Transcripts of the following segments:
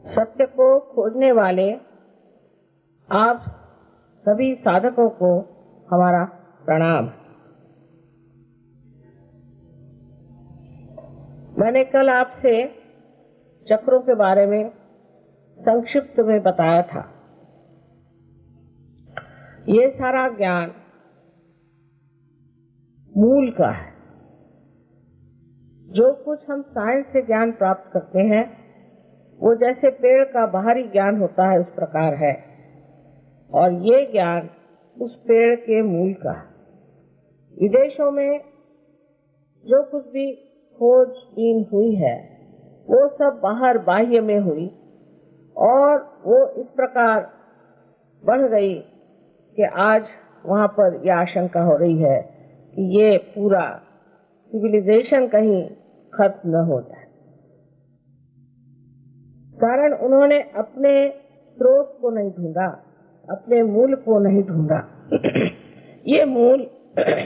सत्य को खोजने वाले आप सभी साधकों को हमारा प्रणाम। मैंने कल आपसे चक्रों के बारे में संक्षिप्त में बताया था। ये सारा ज्ञान मूल का है। जो कुछ हम साइंस से ज्ञान प्राप्त करते हैं वो जैसे पेड़ का बाहरी ज्ञान होता है उस प्रकार है, और ये ज्ञान उस पेड़ के मूल का है। विदेशों में जो कुछ भी खोजबीन हुई है वो सब बाहर बाह्य में हुई, और वो इस प्रकार बढ़ गई कि आज वहाँ पर यह आशंका हो रही है कि ये पूरा सिविलाइजेशन कहीं खत्म न हो जाए। कारण उन्होंने अपने स्रोत को नहीं ढूंढा, अपने मूल को नहीं ढूंढा। ये मूल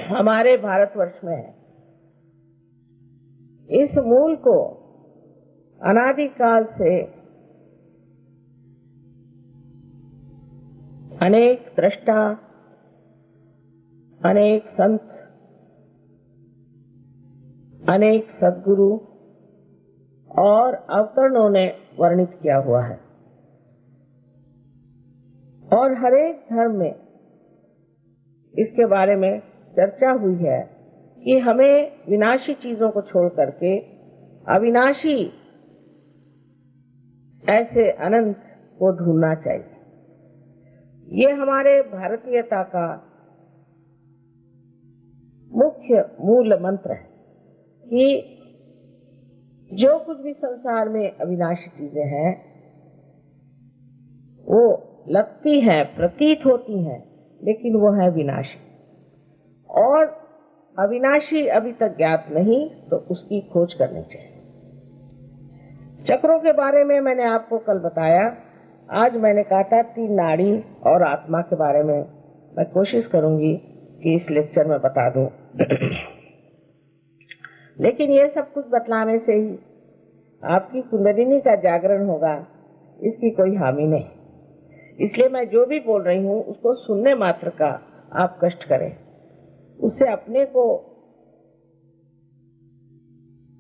हमारे भारतवर्ष में है। इस मूल को अनादिकाल से अनेक दृष्टा, अनेक संत, अनेक सद्गुरु और अवतरणों ने वर्णित किया हुआ है, और हर एक धर्म में इसके बारे में चर्चा हुई है कि हमें विनाशी चीजों को छोड़ करके अविनाशी ऐसे अनंत को ढूंढना चाहिए। ये हमारे भारतीयता का मुख्य मूल मंत्र है कि जो कुछ भी संसार में अविनाशी चीजें हैं वो लगती हैं, प्रतीत होती हैं, लेकिन वो है विनाशी, और अविनाशी अभी तक ज्ञात नहीं तो उसकी खोज करनी चाहिए। चक्रों के बारे में मैंने आपको कल बताया। आज मैंने कहा था 3 नाड़ी और आत्मा के बारे में मैं कोशिश करूंगी कि इस लेक्चर में बता दूं। लेकिन ये सब कुछ बतलाने से ही आपकी कुंडलिनी का जागरण होगा, इसकी कोई हामी नहीं। इसलिए मैं जो भी बोल रही हूँ उसको सुनने मात्र का आप कष्ट करें। उससे अपने को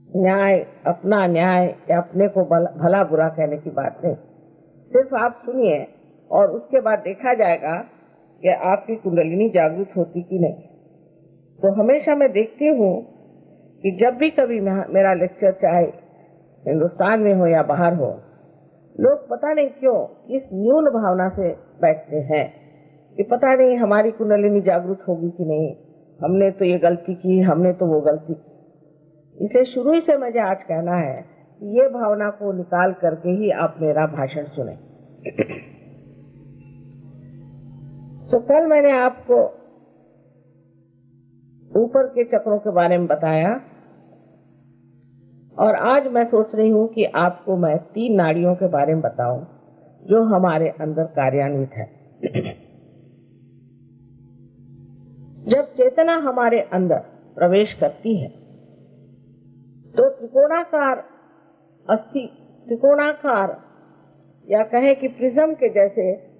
न्याय, अपना न्याय या अपने को भला बुरा कहने की बात नहीं। सिर्फ आप सुनिए और उसके बाद देखा जाएगा कि आपकी कुंडलिनी जागृत होती कि नहीं। तो हमेशा मैं देखती हूँ कि जब भी कभी मेरा लेक्चर चाहे हिंदुस्तान में हो या बाहर हो, लोग पता नहीं क्यों इस न्यून भावना से बैठते हैं कि पता नहीं हमारी कुंडलिनी जागृत होगी कि नहीं, हमने तो ये गलती की, हमने तो वो गलती की। इसलिए शुरू ही से मुझे आज कहना है कि ये भावना को निकाल करके ही आप मेरा भाषण सुने। तो कल मैंने आपको ऊपर के चक्रों के बारे में बताया, और आज मैं सोच रही हूँ कि आपको मैं 3 नाड़ियों के बारे में बताऊं जो हमारे अंदर कार्यान्वित है। जब चेतना हमारे अंदर प्रवेश करती है तो त्रिकोणाकार या कहें कि प्रिज्म के जैसे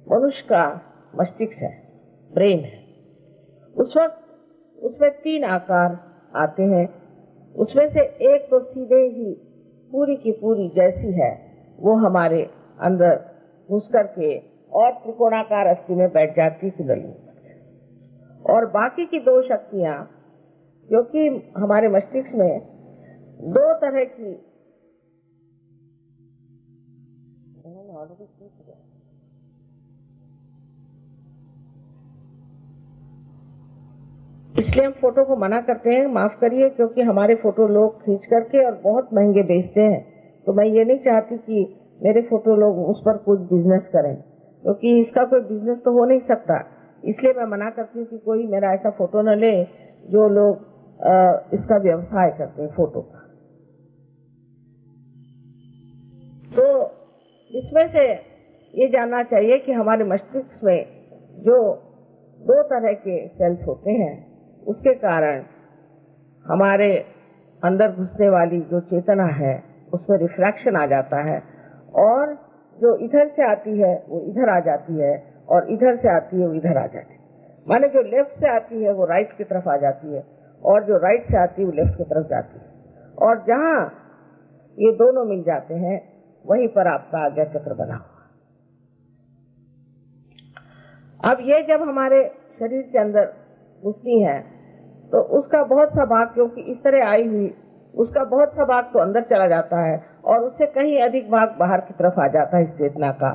मनुष्य का मस्तिष्क है, ब्रेन है। उस वक्त उसमें 3 आकार आते हैं। उसमें से एक तो सीधे ही पूरी की पूरी जैसी है वो हमारे अंदर घुस करके और त्रिकोणाकार अस्थि में बैठ जाती कुंडलिनी, और बाकी की 2 शक्तियां, क्योंकि हमारे मस्तिष्क में 2 तरह की इसलिए हम फोटो को मना करते हैं, माफ करिए, क्योंकि हमारे फोटो लोग खींच करके और बहुत महंगे बेचते हैं। तो मैं ये नहीं चाहती कि मेरे फोटो लोग उस पर कुछ बिजनेस करें, क्योंकि इसका कोई बिजनेस तो हो नहीं सकता। इसलिए मैं मना करती हूँ कि कोई मेरा ऐसा फोटो न ले जो लोग इसका व्यवसाय करते हैं फोटो का। तो इसमें से ये जानना चाहिए कि हमारे मस्तिष्क में जो 2 तरह के सेल्स होते हैं उसके कारण हमारे अंदर घुसने वाली जो चेतना है उसमें रिफ्रैक्शन आ जाता है, और जो इधर से आती है वो इधर आ जाती है, और इधर से आती है वो इधर आ जाती है। माने जो लेफ्ट से आती है वो राइट की तरफ आ जाती है, और जो राइट से आती है वो लेफ्ट की तरफ जाती है, और जहाँ ये दोनों मिल जाते हैं वहीं पर आपका आज्ञा चक्र बना हुआ। अब ये जब हमारे शरीर के अंदर घुसती है तो उसका बहुत सा भाग, क्योंकि इस तरह आई हुई, उसका बहुत सा भाग तो अंदर चला जाता है और उससे कहीं अधिक भाग बाहर की तरफ आ जाता है इस चेतना का।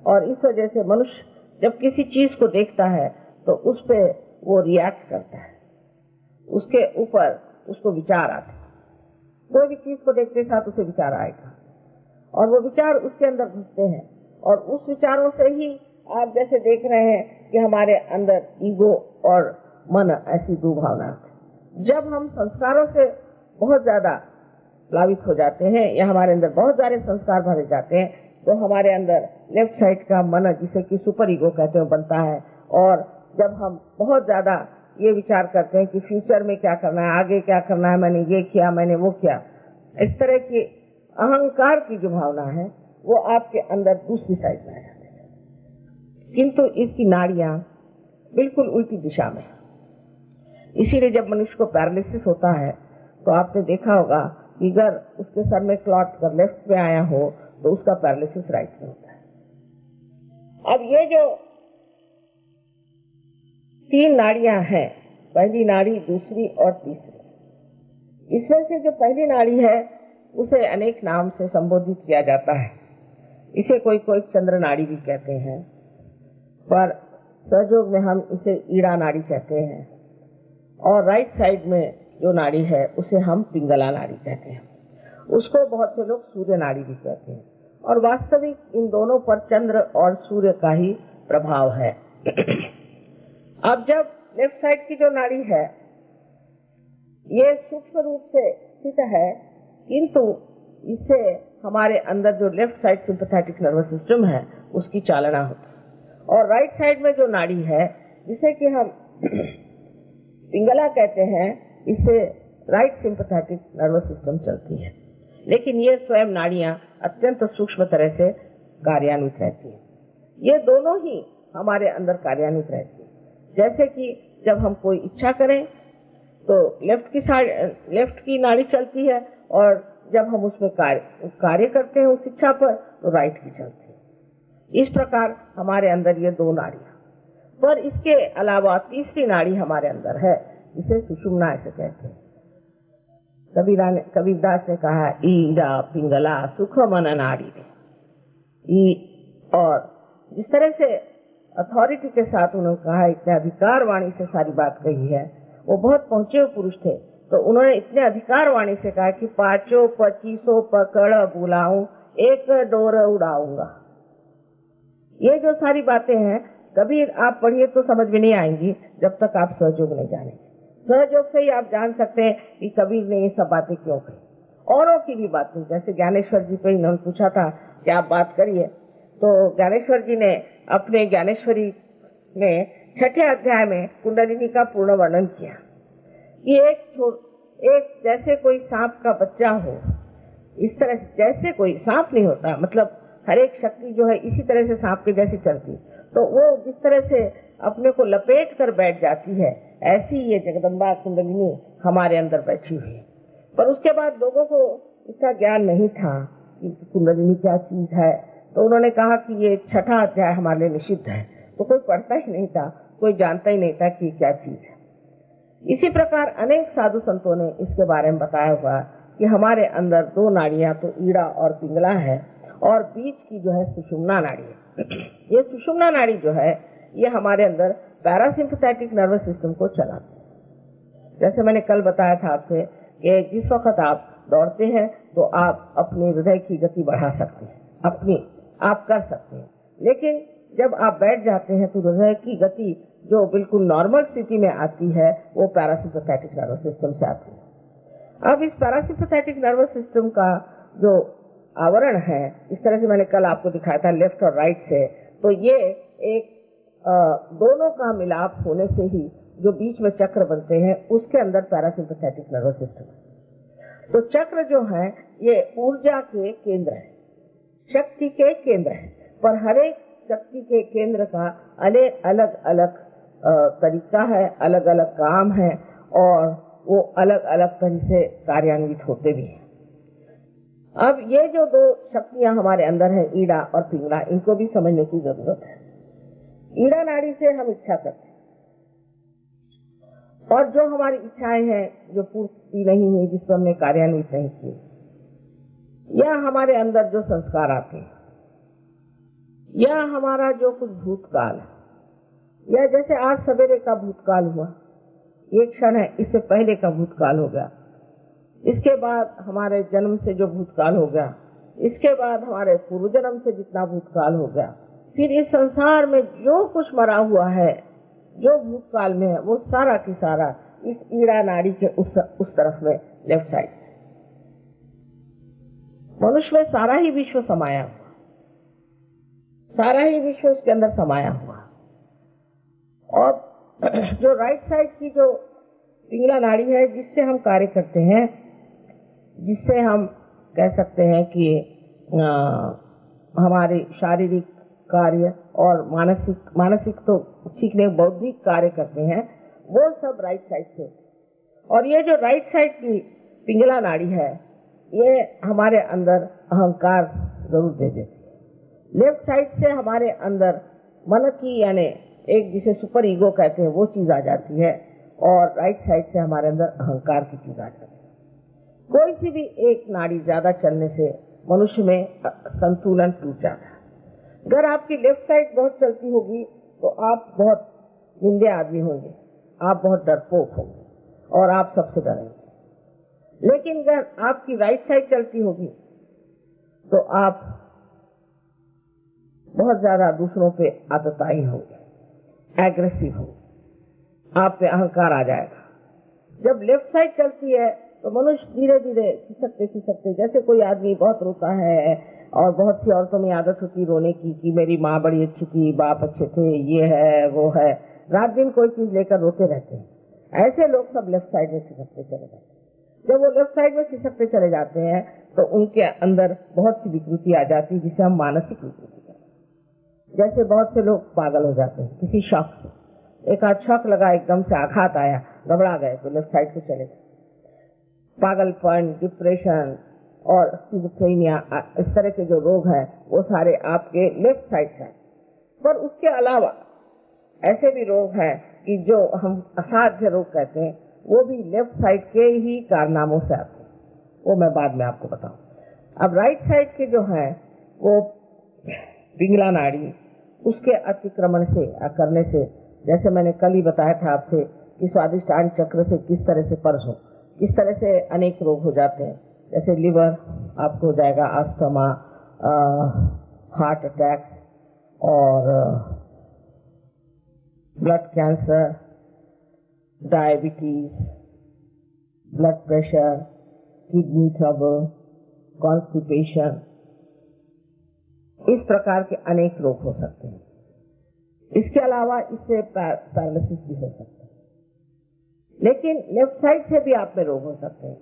और इस वजह से मनुष्य जब किसी चीज को देखता है तो उस पे वो रिएक्ट करता है, उसके ऊपर उसको विचार आते हैं। कोई भी चीज को देखते साथ उसे विचार आएगा, और वो विचार उसके अंदर घुसते हैं, और उस विचारों से ही आप जैसे देख रहे हैं कि हमारे अंदर ईगो और मन ऐसी दो भावना। जब हम संस्कारों से बहुत ज्यादा प्लावित हो जाते हैं या हमारे अंदर बहुत सारे संस्कार भरे जाते हैं तो हमारे अंदर लेफ्ट साइड का मन, जिसे कि सुपर ईगो कहते हैं, बनता है। और जब हम बहुत ज्यादा ये विचार करते हैं कि फ्यूचर में क्या करना है, आगे क्या करना है, मैंने ये किया, मैंने वो किया, इस तरह की अहंकार की जो भावना है वो आपके अंदर दूसरी साइड में आ जाती है। किंतु इसकी नाड़ियां बिल्कुल उल्टी दिशा में। इसीलिए जब मनुष्य को पैरालिसिस होता है तो आपने देखा होगा कि अगर उसके सर में क्लॉट कर लेफ्ट में आया हो तो उसका पैरालिसिस राइट में होता है। अब ये जो तीन नाड़ियां हैं, पहली नाड़ी, दूसरी और तीसरी, इसमें से जो पहली नाड़ी है उसे अनेक नाम से संबोधित किया जाता है। इसे कोई कोई चंद्र नाड़ी भी कहते हैं, पर सहयोग में हम इसे ईड़ा नाड़ी कहते हैं, और राइट साइड में जो नाड़ी है उसे हम पिंगला नाड़ी कहते हैं। उसको बहुत से लोग सूर्य नाड़ी भी कहते हैं, और वास्तविक इन दोनों पर चंद्र और सूर्य का ही प्रभाव है। अब जब लेफ्ट साइड की जो नाड़ी है ये सूक्ष्म रूप से स्थित है, किंतु इससे हमारे अंदर जो left side sympathetic nervous system है उसकी चालना होती है। और राइट साइड में जो नाड़ी है जिसे कि हम पिंगला कहते हैं, इससे राइट सिंपैथेटिक नर्वस सिस्टम चलती है। लेकिन ये स्वयं नाड़ियां अत्यंत सूक्ष्म तरह से कार्यान्वित रहती है। ये दोनों ही हमारे अंदर कार्यान्वित रहती है। जैसे कि जब हम कोई इच्छा करें तो लेफ्ट की नाड़ी चलती है, और जब हम उसमें कार्य करते हैं उस इच्छा पर तो राइट की चलती है। इस प्रकार हमारे अंदर ये दो नाड़ियां, पर इसके अलावा तीसरी नाड़ी हमारे अंदर है, इसे सुषुम्ना ऐसे कहते हैं। कबीरदास ने कहा, ईड़ा पिंगला सुख मन नाड़ी में। और जिस तरह से अथॉरिटी के साथ उन्होंने कहा, इतने अधिकार वाणी से सारी बात कही है, वो बहुत पहुंचे हुए पुरुष थे, तो उन्होंने इतने अधिकार वाणी से कहा कि 5-25 पकड़ बुलाऊं, एक डोर उड़ाऊंगा। ये जो सारी बातें हैं कभी आप पढ़िए तो समझ में नहीं आएंगी जब तक आप सहयोग नहीं जानेंगे। सहयोग से ही आप जान सकते हैं कि कबीर ने ये सब बातें क्यों कही। औरों की भी बातें, जैसे ज्ञानेश्वर जी पे इन्होंने पूछा था कि आप बात करिए, तो ज्ञानेश्वर जी ने अपने ज्ञानेश्वरी में 6ठे अध्याय में कुंडलिनी का पूर्ण वर्णन किया कि एक जैसे कोई सांप का बच्चा हो, इस तरह जैसे कोई सांप नहीं होता, मतलब हर एक शक्ति जो है इसी तरह से सांप के जैसे चलती, तो वो जिस तरह से अपने को लपेट कर बैठ जाती है, ऐसी ये जगदम्बा कुंडलिनी हमारे अंदर बैठी हुई है। पर उसके बाद लोगों को इसका ज्ञान नहीं था कि कुंडलिनी क्या चीज है, तो उन्होंने कहा कि ये 6ठा अध्याय हमारे लिए निषिद्ध है, तो कोई पढ़ता ही नहीं था, कोई जानता ही नहीं था कि क्या चीज है। इसी प्रकार अनेक साधु संतों ने इसके बारे में बताया हुआ कि हमारे अंदर दो नाड़ियां, तो ईड़ा और पिंगला है, और बीच की जो है सुषुम्ना नाड़ी है। ये सुषुम्ना नाड़ी जो है ये हमारे अंदर पैरासिम्पैथेटिक नर्वस सिस्टम को चलाती है। जैसे मैंने कल बताया था आपसे कि जिस वक्त आप दौड़ते हैं तो आप अपने हृदय की गति बढ़ा सकते हैं, आप कर सकते हैं, लेकिन जब आप बैठ जाते हैं तो हृदय की गति जो बिल्कुल नॉर्मल स्थिति में आती है वो पैरासिम्पैथेटिक नर्वस सिस्टम से आती है। अब इस पैरासिम्पैथेटिक नर्वस सिस्टम का जो आवरण है, इस तरह से मैंने कल आपको दिखाया था लेफ्ट और राइट से, तो ये एक दोनों का मिलाप होने से ही जो बीच में चक्र बनते हैं उसके अंदर पैरासिम्पैथेटिक नर्वस सिस्टम है। तो चक्र जो है ये ऊर्जा के केंद्र है, शक्ति के केंद्र है, पर हर एक शक्ति के केंद्र का अलग अलग तरीका है, अलग अलग काम है और वो अलग अलग तरह से कार्यान्वित होते भी हैं। अब ये जो दो शक्तियां हमारे अंदर है, ईड़ा और पिंगला, इनको भी समझने की जरूरत है। ईड़ा नाड़ी से हम इच्छा करते हैं और जो हमारी इच्छाएं हैं जो पूर्ति नहीं हुई, जिसको हमने कार्यान्वित नहीं की, या हमारे अंदर जो संस्कार आते हैं, या हमारा जो कुछ भूतकाल है, या जैसे आज सवेरे का भूतकाल हुआ, ये क्षण है, इससे पहले का भूतकाल हो गया, इसके बाद हमारे जन्म से जो भूतकाल हो गया, इसके बाद हमारे पूर्व जन्म से जितना भूतकाल हो गया, फिर इस संसार में जो कुछ मरा हुआ है, जो भूतकाल में है, वो सारा की सारा इस ईड़ा नाड़ी के उस तरफ में लेफ्ट साइड। मनुष्य में सारा ही विश्व समाया हुआ, सारा ही विश्व उसके अंदर समाया हुआ। और जो राइट साइड की जो पिंगला नाड़ी है, जिससे हम कार्य करते हैं, जिससे हम कह सकते हैं कि हमारे शारीरिक कार्य और मानसिक तो सीखने बौद्धिक कार्य करते हैं, वो सब राइट साइड से। और ये जो राइट साइड की पिंगला नाड़ी है, ये हमारे अंदर अहंकार जरूर दे देती है। लेफ्ट साइड से हमारे अंदर मन की, यानी एक जिसे सुपर ईगो कहते हैं, वो चीज आ जाती है, और राइट साइड से हमारे अंदर अहंकार की चीज आ जाती है। कोई सी भी एक नाड़ी ज्यादा चलने से मनुष्य में संतुलन टूट जाता है। अगर आपकी लेफ्ट साइड बहुत चलती होगी तो आप बहुत निंदे आदमी होंगे, आप बहुत डरपोक होंगे और आप सबसे डरेंगे। लेकिन अगर आपकी राइट साइड चलती होगी तो आप बहुत ज्यादा दूसरों पे आतताई होंगे, एग्रेसिव होंगे, आप पे अहंकार आ जाएगा। जब लेफ्ट साइड चलती है तो मनुष्य धीरे धीरे खिसकते, जैसे कोई आदमी बहुत रोता है, और बहुत सी औरतों में आदत होती रोने की कि मेरी माँ बड़ी अच्छी थी, बाप अच्छे थे, ये है वो है, रात दिन कोई चीज लेकर रोते रहते हैं। ऐसे लोग सब लेफ्ट साइड में खिसकते चले जाते हैं। जब वो लेफ्ट साइड में खिसकते चले जाते हैं तो उनके अंदर बहुत सी विकृति आ जाती है, जिसे हम मानसिक विकृति कहते हैं। जैसे बहुत से लोग पागल हो जाते हैं किसी शौक से, एक आध शौक लगा, एकदम से आघात आया, घबरा गए तो लेफ्ट साइड को चले गए। पागलपन, डिप्रेशन और स्किज़ोफ्रेनिया, इस तरह के जो रोग हैं वो सारे आपके लेफ्ट साइड से। पर उसके अलावा ऐसे भी रोग हैं कि जो हम असाध्य रोग कहते हैं, वो भी लेफ्ट साइड के ही कारनामों से आते हैं, वो मैं बाद में आपको बताऊं। अब राइट साइड के जो है वो पिंगला नाड़ी, उसके अतिक्रमण से करने से, जैसे मैंने कल ही बताया था आपसे कि स्वादिष्टान चक्र से किस तरह से परसों किस तरह से अनेक रोग हो जाते हैं। जैसे लिवर आपको हो जाएगा, अस्थमा, हार्ट अटैक और blood cancer, diabetes, blood pressure, kidney trouble, constipation, इस प्रकार के अनेक रोग हो सकते हैं। इसके अलावा इससे पैरालिसिस भी हो सकता है। लेकिन लेफ्ट साइड से भी आप में रोग हो सकते हैं।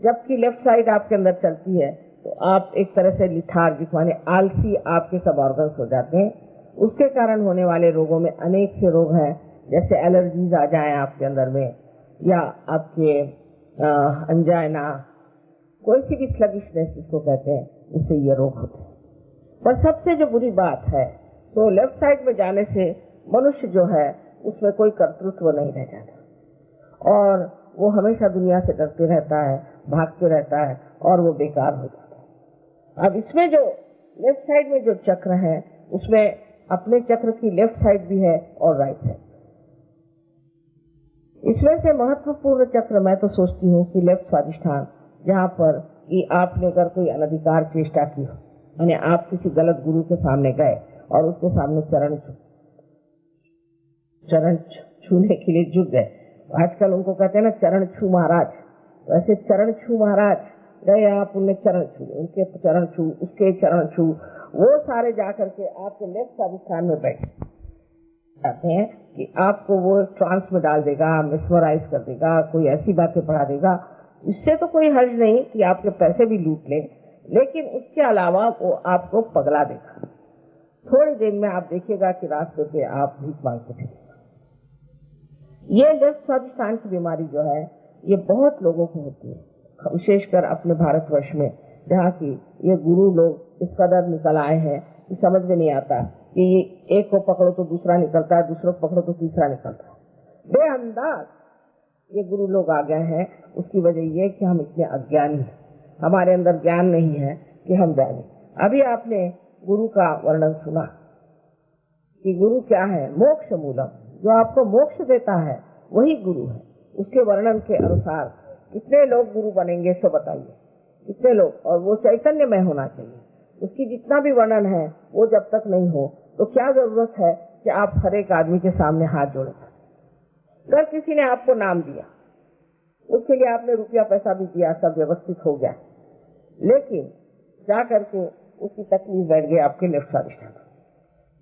जबकि लेफ्ट साइड आपके अंदर चलती है तो आप एक तरह से लिथार्जिक, माने आलसी, आपके सब ऑर्गन्स हो जाते हैं। उसके कारण होने वाले रोगों में अनेक से रोग हैं, जैसे एलर्जीज आ जाए आपके अंदर में, या आपके अंजाइना, कोई सी भी स्लगिशनेस जिसको कहते हैं, उससे ये रोग होते हैं। पर सबसे जो बुरी बात है तो लेफ्ट साइड में जाने से मनुष्य जो है उसमें कोई कर्तृत्व नहीं रह जाता और वो हमेशा दुनिया से डरते रहता है, भागते रहता है और वो बेकार हो जाता है। अब इसमें जो लेफ्ट साइड में जो चक्र है उसमें अपने चक्र की लेफ्ट साइड भी है और राइट साइड। इसमें से महत्वपूर्ण चक्र मैं तो सोचती हूँ कि लेफ्ट स्वादिष्ठान, जहाँ पर कि आपने अगर कोई अनधिकार चेष्टा की हो, यानी आप किसी गलत गुरु के सामने गए और उसके सामने चरण छूने के लिए झुक गए। आजकल उनको कहते हैं ना चरण छू महाराज, वैसे चरण छू महाराज गए आप, उनने चरण छू, उनके चरण छू, उसके चरण छू, वो सारे जाकर के आपके लेफ्ट स्वादिष्ठान में बैठे चाहते हैं कि आपको वो ट्रांस में डाल देगा, मिसमराइज कर देगा, कोई ऐसी बातें पढ़ा देगा। इससे तो कोई हर्ज नहीं कि आपके पैसे भी लूट ले, लेकिन उसके अलावा वो आपको पगला देगा। थोड़ी देर में आप देखिएगा कि रास्ते पे आप भीख मांगते थे। ये लेफ्ट स्वादिष्टान की बीमारी जो है ये बहुत लोगों को होती है, विशेषकर अपने भारतवर्ष में, जहाँ की ये गुरु लोग इस कदर निकल आए हैं कि समझ में नहीं आता कि एक को पकड़ो तो दूसरा निकलता है, दूसरों को पकड़ो तो तीसरा निकलता है। बेअंदाज ये गुरु लोग आ गए हैं। उसकी वजह ये कि हम इतने अज्ञानी हैं, हमारे अंदर ज्ञान नहीं है कि हम जाने। अभी आपने गुरु का वर्णन सुना कि गुरु क्या है, मोक्ष मूलम, जो आपको मोक्ष देता है वही गुरु है। उसके वर्णन के अनुसार कितने लोग गुरु बनेंगे सो बताइए, कितने लोग, और वो चैतन्यमय होना चाहिए। उसकी जितना भी वर्णन है वो जब तक नहीं हो तो क्या जरूरत है कि आप हर एक आदमी के सामने हाथ जोड़े। अगर किसी ने आपको नाम दिया, उसके लिए आपने रुपया पैसा भी दिया, सब व्यवस्थित हो गया, लेकिन जा करके उसकी तकलीफ बैठ गई आपके लेफ्ट स्वादिष्टान।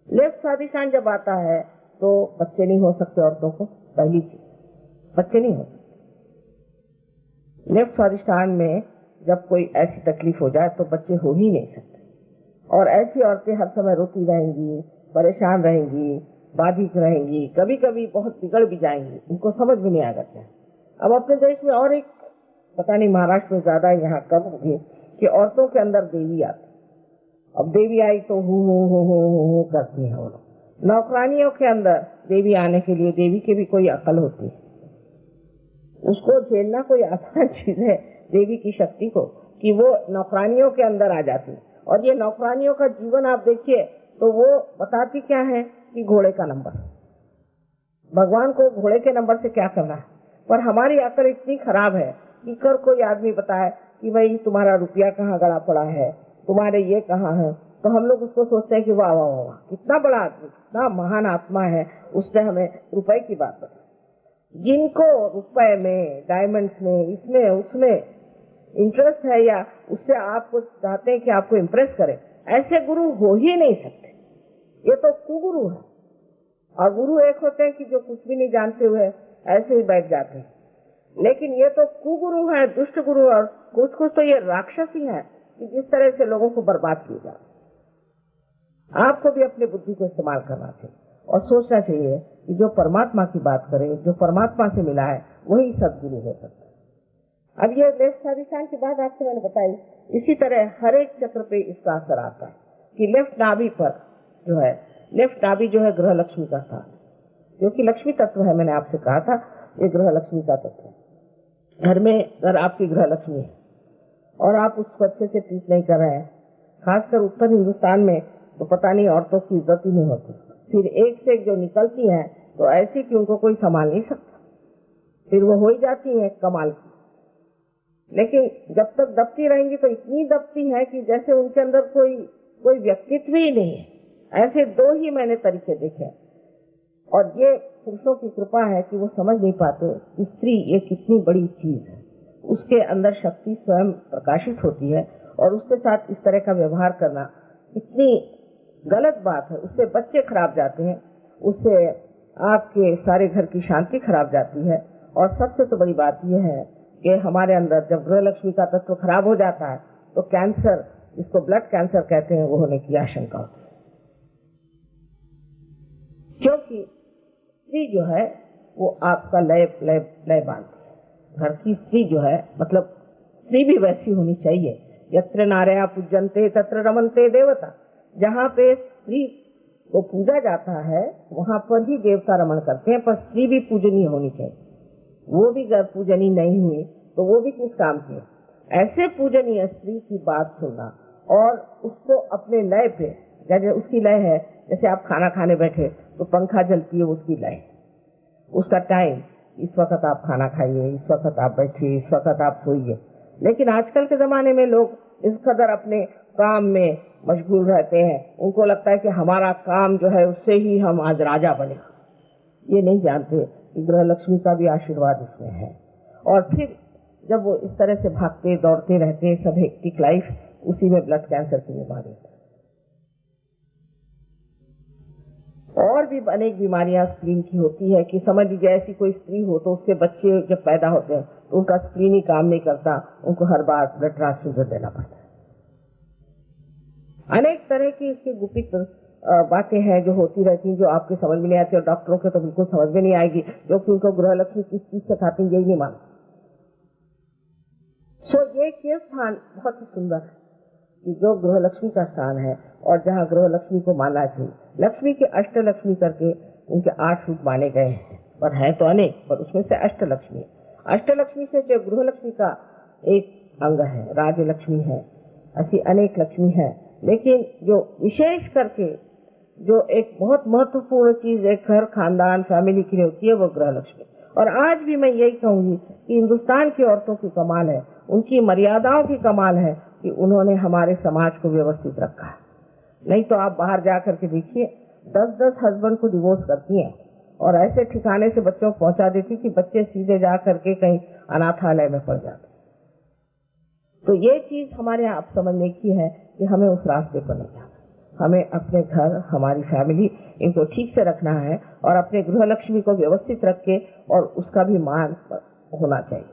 लेफ्ट स्वादिष्टान जब आता है तो बच्चे नहीं हो सकते औरतों को, पहली चीज बच्चे नहीं हो सकते। लेफ्ट स्वादिष्टान में जब कोई ऐसी तकलीफ हो जाए तो बच्चे हो ही नहीं सकते। और ऐसी औरतें हर समय रोती रहेंगी, परेशान रहेंगी, बाधित रहेंगी, कभी कभी बहुत बिगड़ भी जाएंगी, उनको समझ भी नहीं आ जाता है। अब अपने देश में और एक, पता नहीं महाराष्ट्र में ज्यादा, यहाँ कम होगी, कि औरतों के अंदर देवी आती। अब देवी आई तो हूँ करती है वो लोग। नौकरानियों के अंदर देवी आने के लिए देवी की भी कोई अकल होती है, उसको झेलना कोई आसान चीज है देवी की शक्ति को, कि वो नौकरानियों के अंदर आ जाती। और ये नौकरानियों का जीवन आप देखिए तो वो बताती क्या है कि घोड़े का नंबर, भगवान को घोड़े के नंबर से क्या करना है। पर हमारी अकल इतनी खराब है कि कर कोई आदमी बताए कि भाई तुम्हारा रुपया कहाँ गड़ा पड़ा है, तुम्हारे ये कहाँ है, तो हम लोग उसको सोचते हैं कि वाह वाह वाह कितना बड़ा आदमी, कितना महान आत्मा है, उसने हमें रुपए की बात बताई। जिनको रुपए में, डायमंड्स में, इसमें उसमें इंटरेस्ट है, या उससे आपको चाहते हैं कि आपको इम्प्रेस करें, ऐसे गुरु हो ही नहीं सकते। ये तो कुगुरु है। और गुरु एक होते हैं कि जो कुछ भी नहीं जानते हुए ऐसे ही बैठ जाते हैं, लेकिन ये तो कुगुरु है, दुष्ट गुरु। और कुछ कुछ तो ये राक्षस ही है कि जिस तरह से लोगों को बर्बाद किया जाए। आपको भी अपनी बुद्धि को इस्तेमाल करना चाहिए और सोचना चाहिए कि जो परमात्मा की बात करे, जो परमात्मा से मिला है, वही सदगुरु हो सकता है। अब ये लेफ्ट स्वादिष्टान की बात आपसे मैंने बताई, इसी तरह हर एक चक्र पे इसका असर आता है कि लेफ्ट नाभि पर जो है, लेफ्ट नाभि जो है ग्रह लक्ष्मी का स्थान, क्योंकि लक्ष्मी तत्व है, मैंने आपसे कहा था ये ग्रह लक्ष्मी का तत्व है। घर में अगर आपकी ग्रह लक्ष्मी है और आप उसको अच्छे से ट्रीट नहीं कर रहे हैं, खासकर उत्तर हिंदुस्तान में तो पता नहीं औरतों की इज्जत ही नहीं होती। फिर एक से एक जो निकलती है तो ऐसी कि उनको कोई संभाल नहीं सकता, फिर वो हो ही जाती है कमाल की। लेकिन जब तक दबती रहेंगी तो इतनी दबती है कि जैसे उनके अंदर कोई व्यक्तित्व ही नहीं है। ऐसे दो ही मैंने तरीके देखे, और ये पुरुषों की कृपा है कि वो समझ नहीं पाते कि स्त्री ये कितनी बड़ी चीज है, उसके अंदर शक्ति स्वयं प्रकाशित होती है, और उसके साथ इस तरह का व्यवहार करना इतनी गलत बात है। उससे बच्चे खराब जाते हैं, उससे आपके सारे घर की शांति खराब जाती है। और सबसे तो बड़ी बात यह है कि हमारे अंदर जब गृह लक्ष्मी का तत्व खराब हो जाता है तो कैंसर, जिसको ब्लड कैंसर कहते हैं, वो होने की आशंका होती है। क्योंकि स्त्री जो है वो आपका लय बांधती है। घर की स्त्री जो है, मतलब स्त्री भी वैसी होनी चाहिए। यत्र नार्या पूजन्ते तत्र रमन्ते देवता। जहाँ पे स्त्री को पूजा जाता है वहाँ पर ही देवता रमण करते हैं, पर स्त्री भी पूजनीय होनी चाहिए। वो भी अगर पूजनीय नहीं हुई तो वो भी किस काम की। ऐसे पूजनीय स्त्री की बात सुनना और उसको अपने लय पे, जैसे उसकी लय है, जैसे आप खाना खाने बैठे तो पंखा जलती है, उसकी लय, उसका टाइम, इस वक्त आप खाना खाइए, इस वक्त आप बैठिए, इस वक्त आप सोइए। लेकिन आजकल के जमाने में लोग इस कदर अपने काम में मशगूल रहते हैं, उनको लगता है कि हमारा काम जो है उससे ही हम आज राजा बने। ये नहीं जानते कि गृह लक्ष्मी का भी आशीर्वाद इसमें है। और फिर जब वो इस तरह से भागते दौड़ते रहते, सब हेक्टिक लाइफ, उसी में ब्लड कैंसर की बीमारी। और भी अनेक बीमारियां स्क्रीन की होती है कि समझ लीजिए ऐसी कोई स्त्री हो तो उसके बच्चे जब पैदा होते हैं तो उनका स्क्रीन ही काम नहीं करता, उनको हर बार ब्लड ट्रांसफ्यूजन देना पड़ता है। अनेक तरह की इसकी गुपित बातें हैं जो होती रहती हैं, जो आपके समझ में नहीं आती, और डॉक्टरों के तो बिल्कुल समझ में नहीं आएगी, क्योंकि उनको गृह लक्ष्मी किस चीज से खाते हैं यही नहीं मालूम। ये स्थान बहुत ही सुंदर है कि जो गृह लक्ष्मी का स्थान है और जहाँ गृह लक्ष्मी को माना चाहिए। लक्ष्मी के अष्टलक्ष्मी करके उनके 8 रूप माने गए हैं, पर है तो अनेक, पर उसमें से अष्टलक्ष्मी। अष्टलक्ष्मी से जो गृह लक्ष्मी का एक अंग है, राजलक्ष्मी है, ऐसी अनेक लक्ष्मी है, लेकिन जो विशेष करके जो एक बहुत महत्वपूर्ण चीज एक घर, खानदान, फैमिली के लिए होती है वो गृह लक्ष्मी। और आज भी मैं यही कहूंगी कि हिंदुस्तान की औरतों की कमाल है, उनकी मर्यादाओं की कमाल है कि उन्होंने हमारे समाज को व्यवस्थित रखा है। नहीं तो आप बाहर जाकर के देखिए, 10-10 हस्बैंड को डिवोर्स करती हैं और ऐसे ठिकाने से बच्चों को पहुंचा देती कि बच्चे सीधे जा करके कहीं अनाथालय में पड़ जाते। तो ये चीज हमारे यहाँ आप समझने की है कि हमें उस रास्ते पर नहीं जाना। हमें अपने घर, हमारी फैमिली, इनको ठीक से रखना है और अपने गृह लक्ष्मी को व्यवस्थित रख के और उसका भी मान होना चाहिए।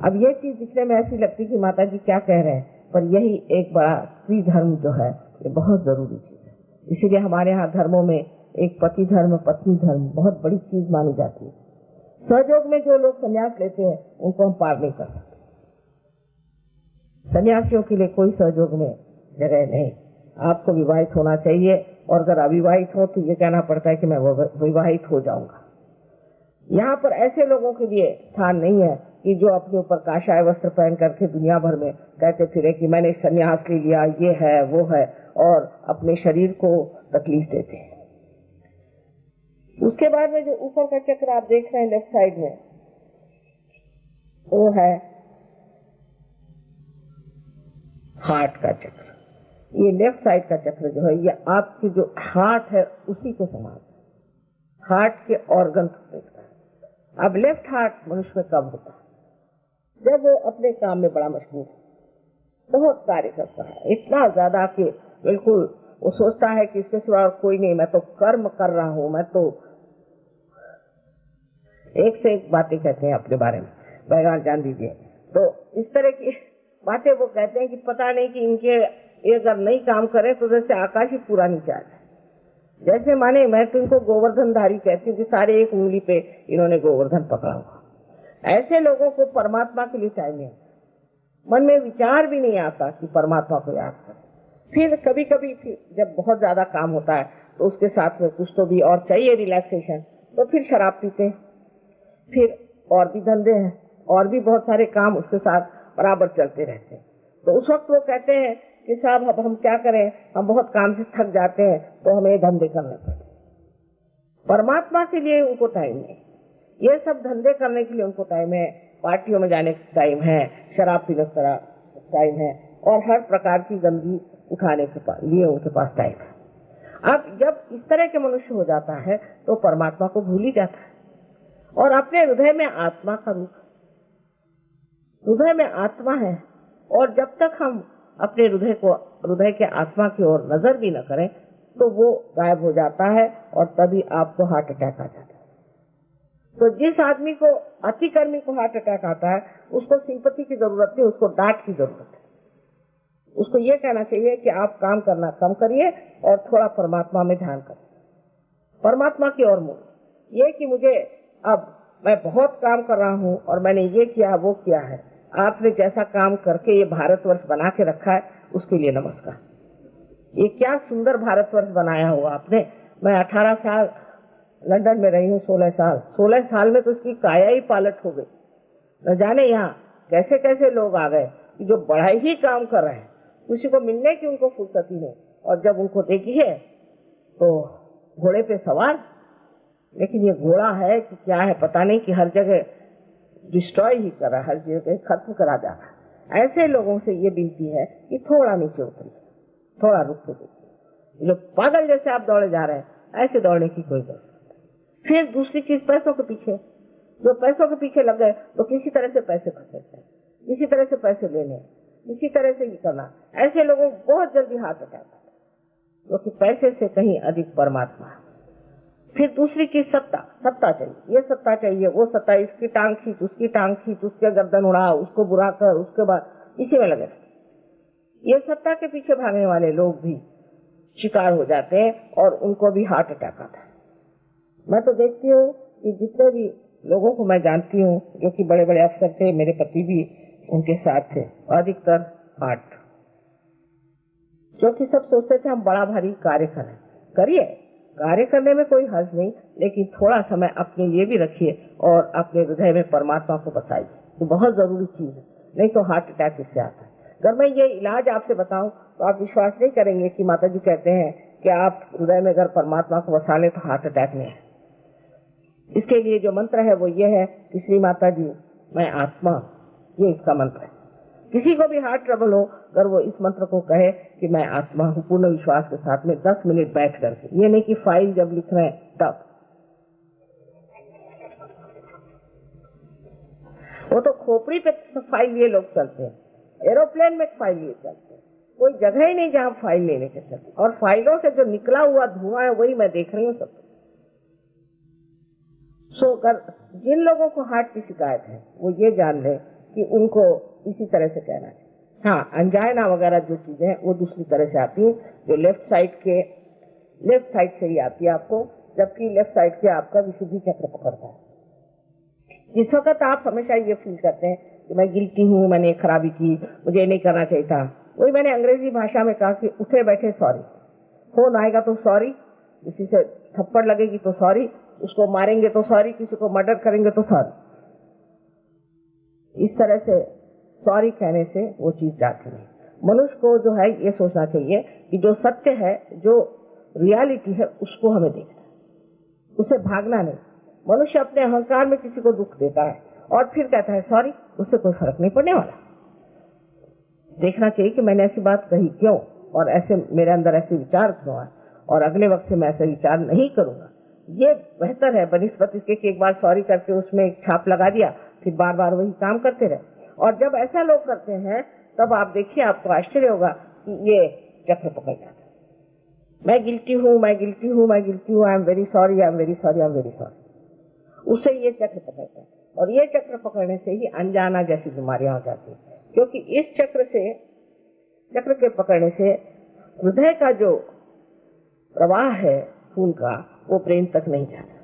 अब ये चीज दिखने में ऐसी लगती कि माता जी क्या कह रहे हैं, पर यही एक बड़ा स्त्री धर्म जो है ये बहुत जरूरी चीज है। इसीलिए हमारे यहाँ धर्मों में एक पति धर्म, पत्नी धर्म बहुत बड़ी चीज मानी जाती है। सहयोग में जो लोग संन्यास लेते हैं उनको हम पार नहीं कर सकते। सन्यासियों के लिए कोई सहयोग में जगह नहीं। आपको विवाहित होना चाहिए, और अगर अविवाहित हो तो ये कहना पड़ता है कि मैं विवाहित हो जाऊंगा। यहाँ पर ऐसे लोगों के लिए स्थान नहीं है कि जो अपने ऊपर काशाय वस्त्र पहन करके दुनिया भर में कहते फिरे कि मैंने संन्यास ले लिया, ये है वो है, और अपने शरीर को तकलीफ देते हैं। उसके बाद में जो ऊपर का चक्र आप देख रहे हैं लेफ्ट साइड में, वो है हार्ट का चक्र। ये लेफ्ट साइड का चक्र जो है ये आपकी जो हार्ट है उसी को संभालता है, हार्ट के ऑर्गन को देखता है। अब लेफ्ट हार्ट मनुष्य में कब होता है? जब वो अपने काम में बड़ा मशगूल है, बहुत कार्य करता है, इतना ज्यादा कि बिल्कुल वो सोचता है कि इसके सिवा कोई नहीं, मैं तो कर्म कर रहा हूँ, मैं तो एक से एक बातें कहते हैं अपने बारे में, बैगान जान दीजिए। तो इस तरह की बातें वो कहते हैं कि पता नहीं कि इनके ये अगर नहीं काम करे तो जैसे आकाश ही पूरा नीचे आ जाए। जैसे माने मैं तो इनको गोवर्धनधारी कहती हूँ कि सारे एक उंगली पे इन्होंने गोवर्धन पकड़ा हुआ। ऐसे लोगों को परमात्मा के लिए टाइम नहीं, मन में विचार भी नहीं आता कि परमात्मा को याद करें। फिर कभी कभी जब बहुत ज्यादा काम होता है तो उसके साथ में कुछ तो भी और चाहिए रिलैक्सेशन, तो फिर शराब पीते हैं, फिर और भी धंधे हैं, और भी बहुत सारे काम उसके साथ बराबर चलते रहते हैं। तो उस वक्त वो कहते हैं कि साहब अब हम क्या करें, हम बहुत काम से थक जाते हैं तो हमें धंधे करने पड़ते। परमात्मा के लिए उनको टाइम नहीं, ये सब धंधे करने के लिए उनको टाइम है, पार्टियों में जाने का टाइम है, शराब पीने का टाइम है, और हर प्रकार की गंदगी उठाने के लिए उनके पास टाइम है। अब जब इस तरह के मनुष्य हो जाता है तो परमात्मा को भूल ही जाता है, और अपने हृदय में आत्मा का रूप, हृदय में आत्मा है, और जब तक हम अपने हृदय के आत्मा की ओर नजर भी न करें तो वो गायब हो जाता है, और तभी आपको हार्ट अटैक आ जाता है। तो जिस आदमी को, अतिकर्मी को हार्ट अटैक आता है, उसको सिंपैथी की जरूरत नहीं, उसको डांट की जरूरत है। उसको ये कहना चाहिए कि आप काम करना कम करिए और थोड़ा परमात्मा में ध्यान करिए, परमात्मा की ओर मुड़िए। ये कि मुझे अब मैं बहुत काम कर रहा हूँ और मैंने ये किया वो किया है, आपने जैसा काम करके ये भारतवर्ष बना के रखा है उसके लिए नमस्कार। ये क्या सुंदर भारतवर्ष बनाया हुआ आपने। मैं 18 साल लंदन में रही हूँ, 16 साल में तो इसकी काया ही पालट हो गई। न जाने यहाँ कैसे कैसे लोग आ गए जो बड़ा ही काम कर रहे हैं, किसी को मिलने की उनको फुर्सत ही नहीं, और जब उनको देखिए तो घोड़े पे सवार, लेकिन ये घोड़ा है कि क्या है पता नहीं, कि हर जगह डिस्ट्रॉय ही कर रहा है, हर जगह खत्म करा जा रहा है। ऐसे लोगों से ये विनती है कि थोड़ा नीचे उतरिए, थोड़ा रुक के देखिए। जो पागल जैसे आप दौड़े जा रहे हैं ऐसे दौड़ने की कोई जरूरत नहीं। फिर दूसरी चीज, पैसों के पीछे, जो पैसों के पीछे लग गए तो किसी तरह से पैसे खर्चते हैं, किसी तरह से पैसे लेने, किसी तरह से ये करना, ऐसे लोगों को बहुत जल्दी हार्ट अटैक आता है, क्योंकि पैसे से कहीं अधिक परमात्मा है। फिर दूसरी चीज सत्ता, सत्ता चाहिए, ये सत्ता चाहिए, वो सत्ता, इसकी टांग खींच, उसकी टांग खींच, उसके गर्दन उड़ा, उसको बुरा कर, उसके बाद इसी में लगे। ये सत्ता के पीछे भागने वाले लोग भी शिकार हो जाते हैं और उनको भी हार्ट अटैक आता है। मैं तो देखती हूँ कि जितने भी लोगों को मैं जानती हूँ जो कि बड़े बड़े अफसर थे, मेरे पति भी उनके साथ थे, अधिकतर हार्ट, क्योंकि सब सोचते थे हम बड़ा भारी कार्य करें। करिए, कार्य करने में कोई हर्ज नहीं, लेकिन थोड़ा समय अपने लिए भी रखिए और अपने हृदय में परमात्मा को बसाइए, तो बहुत जरूरी चीज है, नहीं तो हार्ट अटैक इससे आता है। अगर मैं ये इलाज आपसे बताऊं तो आप विश्वास नहीं करेंगे कि माता जी कहते हैं कि आप हृदय में अगर परमात्मा को बसा ले तो हार्ट अटैक नहीं है। इसके लिए जो मंत्र है वो ये है कि श्री माता जी मैं आत्मा, ये इसका मंत्र है। किसी को भी हार्ट ट्रबल हो, अगर वो इस मंत्र को कहे कि मैं आत्मा हूँ, पूर्ण विश्वास के साथ में 10 मिनट बैठ करके, ये नहीं कि फाइल जब लिख रहे हैं तब, वो तो खोपड़ी पे फाइल लिए लोग चलते हैं, एरोप्लेन में फाइल लिए चलते हैं, कोई जगह ही नहीं जहाँ फाइल लेने के चलते, और फाइलों से जो निकला हुआ धुआं है वही मैं देख रही हूँ सब। जिन लोगों को हार्ट की शिकायत है वो ये जान ले कि उनको इसी तरह से कहना है। हाँ, अंजाइना वगैरह जो चीजें हैं वो दूसरी तरह से आती है, जो लेफ्ट साइड से ही आती है आपको, जबकि लेफ्ट साइड से आपका विशुद्धि चक्र पकड़ता है। जिस वक्त आप हमेशा ये फील करते हैं कि मैं गिल्टी हूँ, मैंने खराबी की, मुझे नहीं करना चाहिए था, वही मैंने अंग्रेजी भाषा में कहा कि उठे बैठे सॉरी, फोन आएगा तो सॉरी, किसी से थप्पड़ लगेगी तो सॉरी, उसको मारेंगे तो सॉरी, किसी को मर्डर करेंगे तो सॉरी। इस तरह से सॉरी कहने से वो चीज जाती है। मनुष्य को जो है ये सोचना चाहिए कि जो सत्य है, जो रियलिटी है, उसको हमें देखना है, उसे भागना नहीं। मनुष्य अपने अहंकार में किसी को दुख देता है और फिर कहता है सॉरी, उससे कोई फर्क नहीं पड़ने वाला। देखना चाहिए कि मैंने ऐसी बात कही क्यों, और ऐसे मेरे अंदर ऐसे विचार क्यों आए, और अगले वक्त से मैं ऐसे विचार नहीं करूंगा। ये बेहतर है बनिस्बत इसके कि एक बार सॉरी करके उसमें एक छाप लगा दिया, फिर बार बार वही काम करते रहे। और जब ऐसा लोग करते हैं तब आप देखिए, आपको आश्चर्य होगा कि ये चक्र पकड़ जाता है। मैं गिल्टी हूँ, मैं गिल्टी हूँ, मैं गिल्टी हूँ, I am very sorry, I am very sorry, I am very sorry. उससे ये चक्र पकड़ता है, और ये चक्र पकड़ने से ही अनजाना जैसी बीमारियां हो जाती है, क्योंकि इस चक्र के पकड़ने से हृदय का जो प्रवाह है खून का, वो ब्रेन तक नहीं जाता,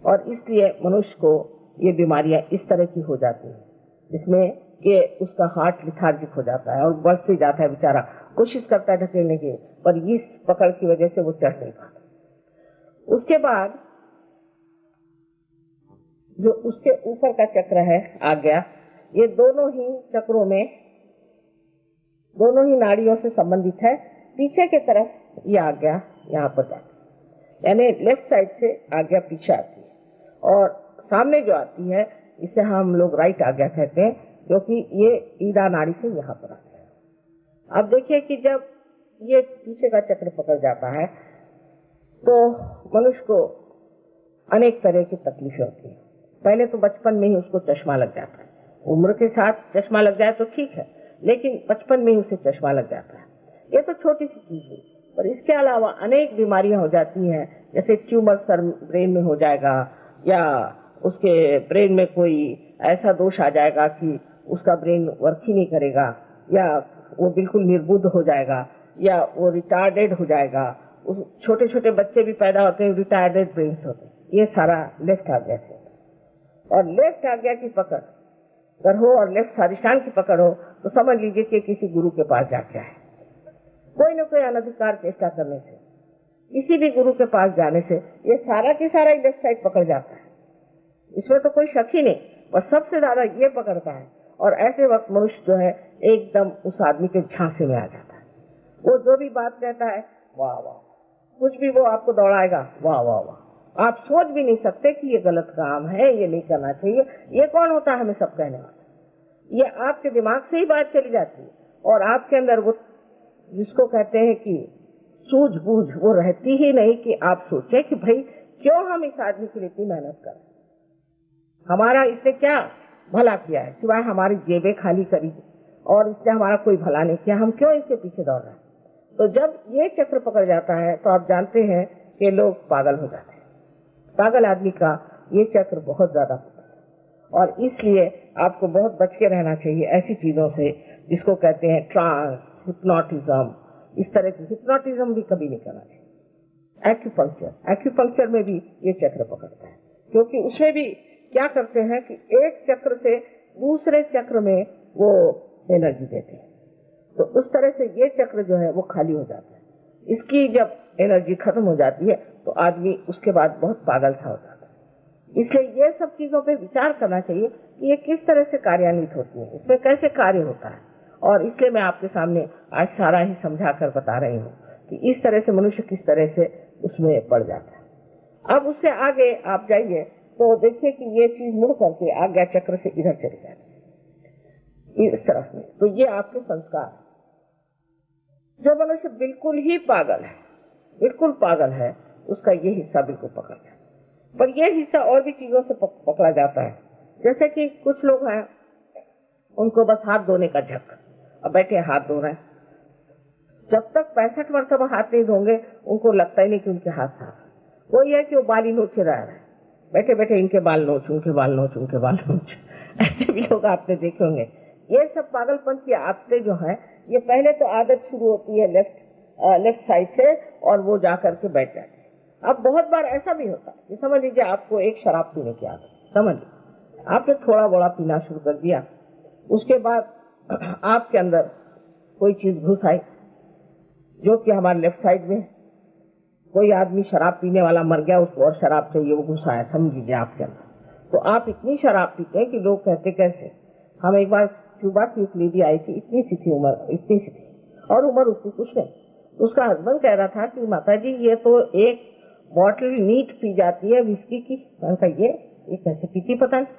और इसलिए मनुष्य को ये बीमारियां इस तरह की हो जाती है, जिसमें कि उसका हार्ट लिथार्जिक हो जाता है और बढ़ते जाता है, बेचारा कोशिश करता है ढकेलने की, पर इस पकड़ की वजह से वो चढ़ नहीं पाता। उसके बाद जो उसके ऊपर का चक्र है आज्ञा, ये दोनों ही चक्रों में, दोनों ही नाड़ियों से संबंधित है। पीछे की तरफ ये आज्ञा यहाँ पर जाती है, यानी लेफ्ट साइड से आज्ञा पीछे आती है, और सामने जो आती है इसे हम लोग राइट आज्ञा कहते हैं, क्योंकि ये ईड़ा नाड़ी से यहाँ पर आता है। अब देखिए कि जब ये पीछे का चक्र पकड़ जाता है तो मनुष्य को अनेक तरह की तकलीफें होती है। पहले तो बचपन में ही उसको चश्मा लग जाता है, उम्र के साथ चश्मा लग जाए तो ठीक है, लेकिन बचपन में ही उसे चश्मा लग जाता है। ये तो छोटी सी चीज है, पर इसके अलावा अनेक बीमारियां हो जाती हैं, जैसे ट्यूमर सर ब्रेन में हो जाएगा, या उसके ब्रेन में कोई ऐसा दोष आ जाएगा कि उसका ब्रेन वर्क ही नहीं करेगा, या वो बिल्कुल निर्बुद्ध हो जाएगा, या वो रिटार्डेड हो जाएगा। उस छोटे छोटे बच्चे भी पैदा होते हैं, रिटार्डेड ब्रेन होते हैं। ये सारा लेफ्ट आज्ञा से। और लेफ्ट आज्ञा की पकड़ अगर हो और लेफ्ट स्वादिष्ठान की पकड़ हो तो समझ लीजिए कि किसी गुरु के पास जाके आए। कोई न कोई अनधिकार चेष्टा करने से, किसी भी गुरु के पास जाने से ये सारा की सारा लेफ्ट साइड पकड़ जाता है, इसमें तो कोई शक ही नहीं, पर सबसे ज्यादा ये पकड़ता है। और ऐसे वक्त मनुष्य जो है एकदम उस आदमी के झांसे में आ जाता है। वो जो भी बात कहता है वाह वाह, कुछ भी वो आपको दौड़ाएगा वाह वाह वाह। आप सोच भी नहीं सकते कि ये गलत काम है, ये नहीं करना चाहिए। ये कौन होता है हमें सब कहने वाला? ये आपके दिमाग से ही बात चली जाती है, और आपके अंदर वो जिसको कहते हैं कि सूझबूझ वो रहती ही नहीं कि आप सोचे कि भाई क्यों हम इस आदमी के लिए इतनी मेहनत करें, हमारा इसने क्या भला किया है सिवाय हमारी जेबें खाली करी, और इसने हमारा कोई भला नहीं किया, हम क्यों इसके पीछे दौड़ रहे हैं। तो जब ये चक्र पकड़ जाता है तो आप जानते हैं कि लोग पागल हो जाते हैं। पागल आदमी का ये चक्र बहुत ज्यादा होता है और इसलिए आपको बहुत बच के रहना चाहिए ऐसी चीजों से जिसको कहते हैं ट्रांस, हिप्नोटिज्म। इस तरह की हिप्नोटिज्म भी कभी नहीं करना चाहिए। एक्यूपंक्चर में भी ये चक्र पकड़ता है, क्योंकि उसमें भी क्या करते हैं कि एक चक्र से दूसरे चक्र में वो एनर्जी देते हैं, तो उस तरह से ये चक्र जो है वो खाली हो जाता है। इसकी जब एनर्जी खत्म हो जाती है तो आदमी उसके बाद बहुत पागल सा हो जाता है। इसलिए ये सब चीजों पे विचार करना चाहिए कि ये किस तरह से कार्यान्वित होती है, इसमें कैसे कार्य होता है, और इसलिए मैं आपके सामने आज सारा ही समझा कर बता रही हूँ कि इस तरह से मनुष्य किस तरह से उसमें पड़ जाता है। अब उससे आगे आप जाइए तो देखिए कि ये चीज मुड़ करके आज्ञा चक्र से इधर चली जाती है, इस तरफ में। तो ये आपके संस्कार है। जो मनुष्य बिल्कुल ही पागल है, बिल्कुल पागल है, उसका ये हिस्सा बिल्कुल पकड़ जाता है। पर ये हिस्सा और भी चीजों से पकड़ा जाता है। जैसे कि कुछ लोग हैं, उनको बस हाथ धोने का झक, अब बैठे हाथ धो रहे हैं, जब तक 65 मरतबा हाथ नहीं धोंगे उनको लगता ही नहीं कि उनके हाथ साफ है। वो ये है कि वो बाल ही नोचे रह रहे हैं, बैठे बैठे इनके बाल नोच, उनके बाल नोच, उनके बाल नोच। ऐसे भी लोग आपने देखे होंगे। ये सब पागलपन की आदतें जो है, ये पहले तो आदत शुरू होती है लेफ्ट साइड से और वो जाकर के बैठ जाते हैं। अब बहुत बार ऐसा भी होता है कि समझ लीजिए आपको एक शराब पीने की आदत, समझ लीजिए आपने थोड़ा बड़ा पीना शुरू कर दिया, उसके बाद आपके अंदर कोई चीज घुस आई जो कि हमारे लेफ्ट साइड में, कोई आदमी शराब पीने वाला मर गया, उसको और शराब चाहिए, वो घुस आया, समझ लीजिए आपके अंदर। तो आप इतनी शराब पीते हैं कि लोग कहते कैसे। हम एक बार क्यूबा की एक लेडी आई थी, इतनी सी थी उम्र, इतनी सी थी, और उम्र उसकी कुछ नहीं। उसका हस्बैंड कह रहा था कि माता जी ये तो एक बॉटल नीट पी जाती है विस्की की। मैंने कहा ये कैसे पीती पता नहीं,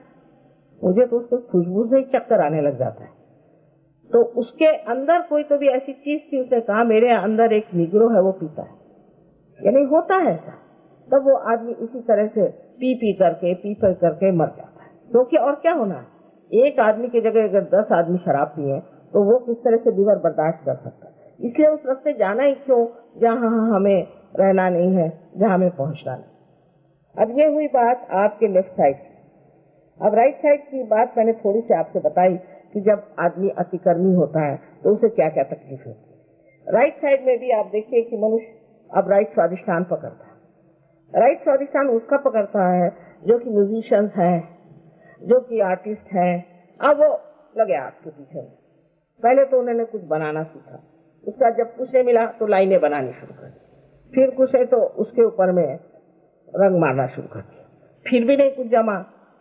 मुझे तो उसको खुशबू से ही चक्कर आने लग जाता है। तो उसके अंदर कोई तो भी ऐसी चीज थी, उसने कहा मेरे अंदर एक निग्रो है वो पीता है, यानी होता है ऐसा। तब वो आदमी इसी तरह से पी करके मर जाता है। क्योंकि और क्या होना है, एक आदमी की जगह अगर 10 आदमी शराब पिए तो वो किस तरह से लीवर बर्दाश्त कर सकता है। इसलिए उस रास्ते जाना ही क्यों जहाँ हमें रहना नहीं है, जहाँ हमें पहुंचना नहीं। अब ये हुई बात आपके लेफ्ट साइड की। अब राइट साइड की बात मैंने थोड़ी सी आपसे बताई कि जब आदमी अतिकर्मी होता है तो उसे क्या क्या तकलीफ होती है। राइट साइड में भी आप देखिए कि मनुष्य अब राइट स्वादिष्ठान पकड़ता है। राइट स्वादिष्ठान उसका पकड़ता है जो कि म्यूजिशियंस है, जो कि आर्टिस्ट है। अब वो लगे आपके पीछे में, पहले तो उन्होंने कुछ बनाना सीखा, उसका जब कुछ नहीं मिला तो लाइनें बनानी शुरू कर दी, फिर कुछ है तो उसके ऊपर में रंग मारना शुरू कर दिया, फिर भी नहीं कुछ जमा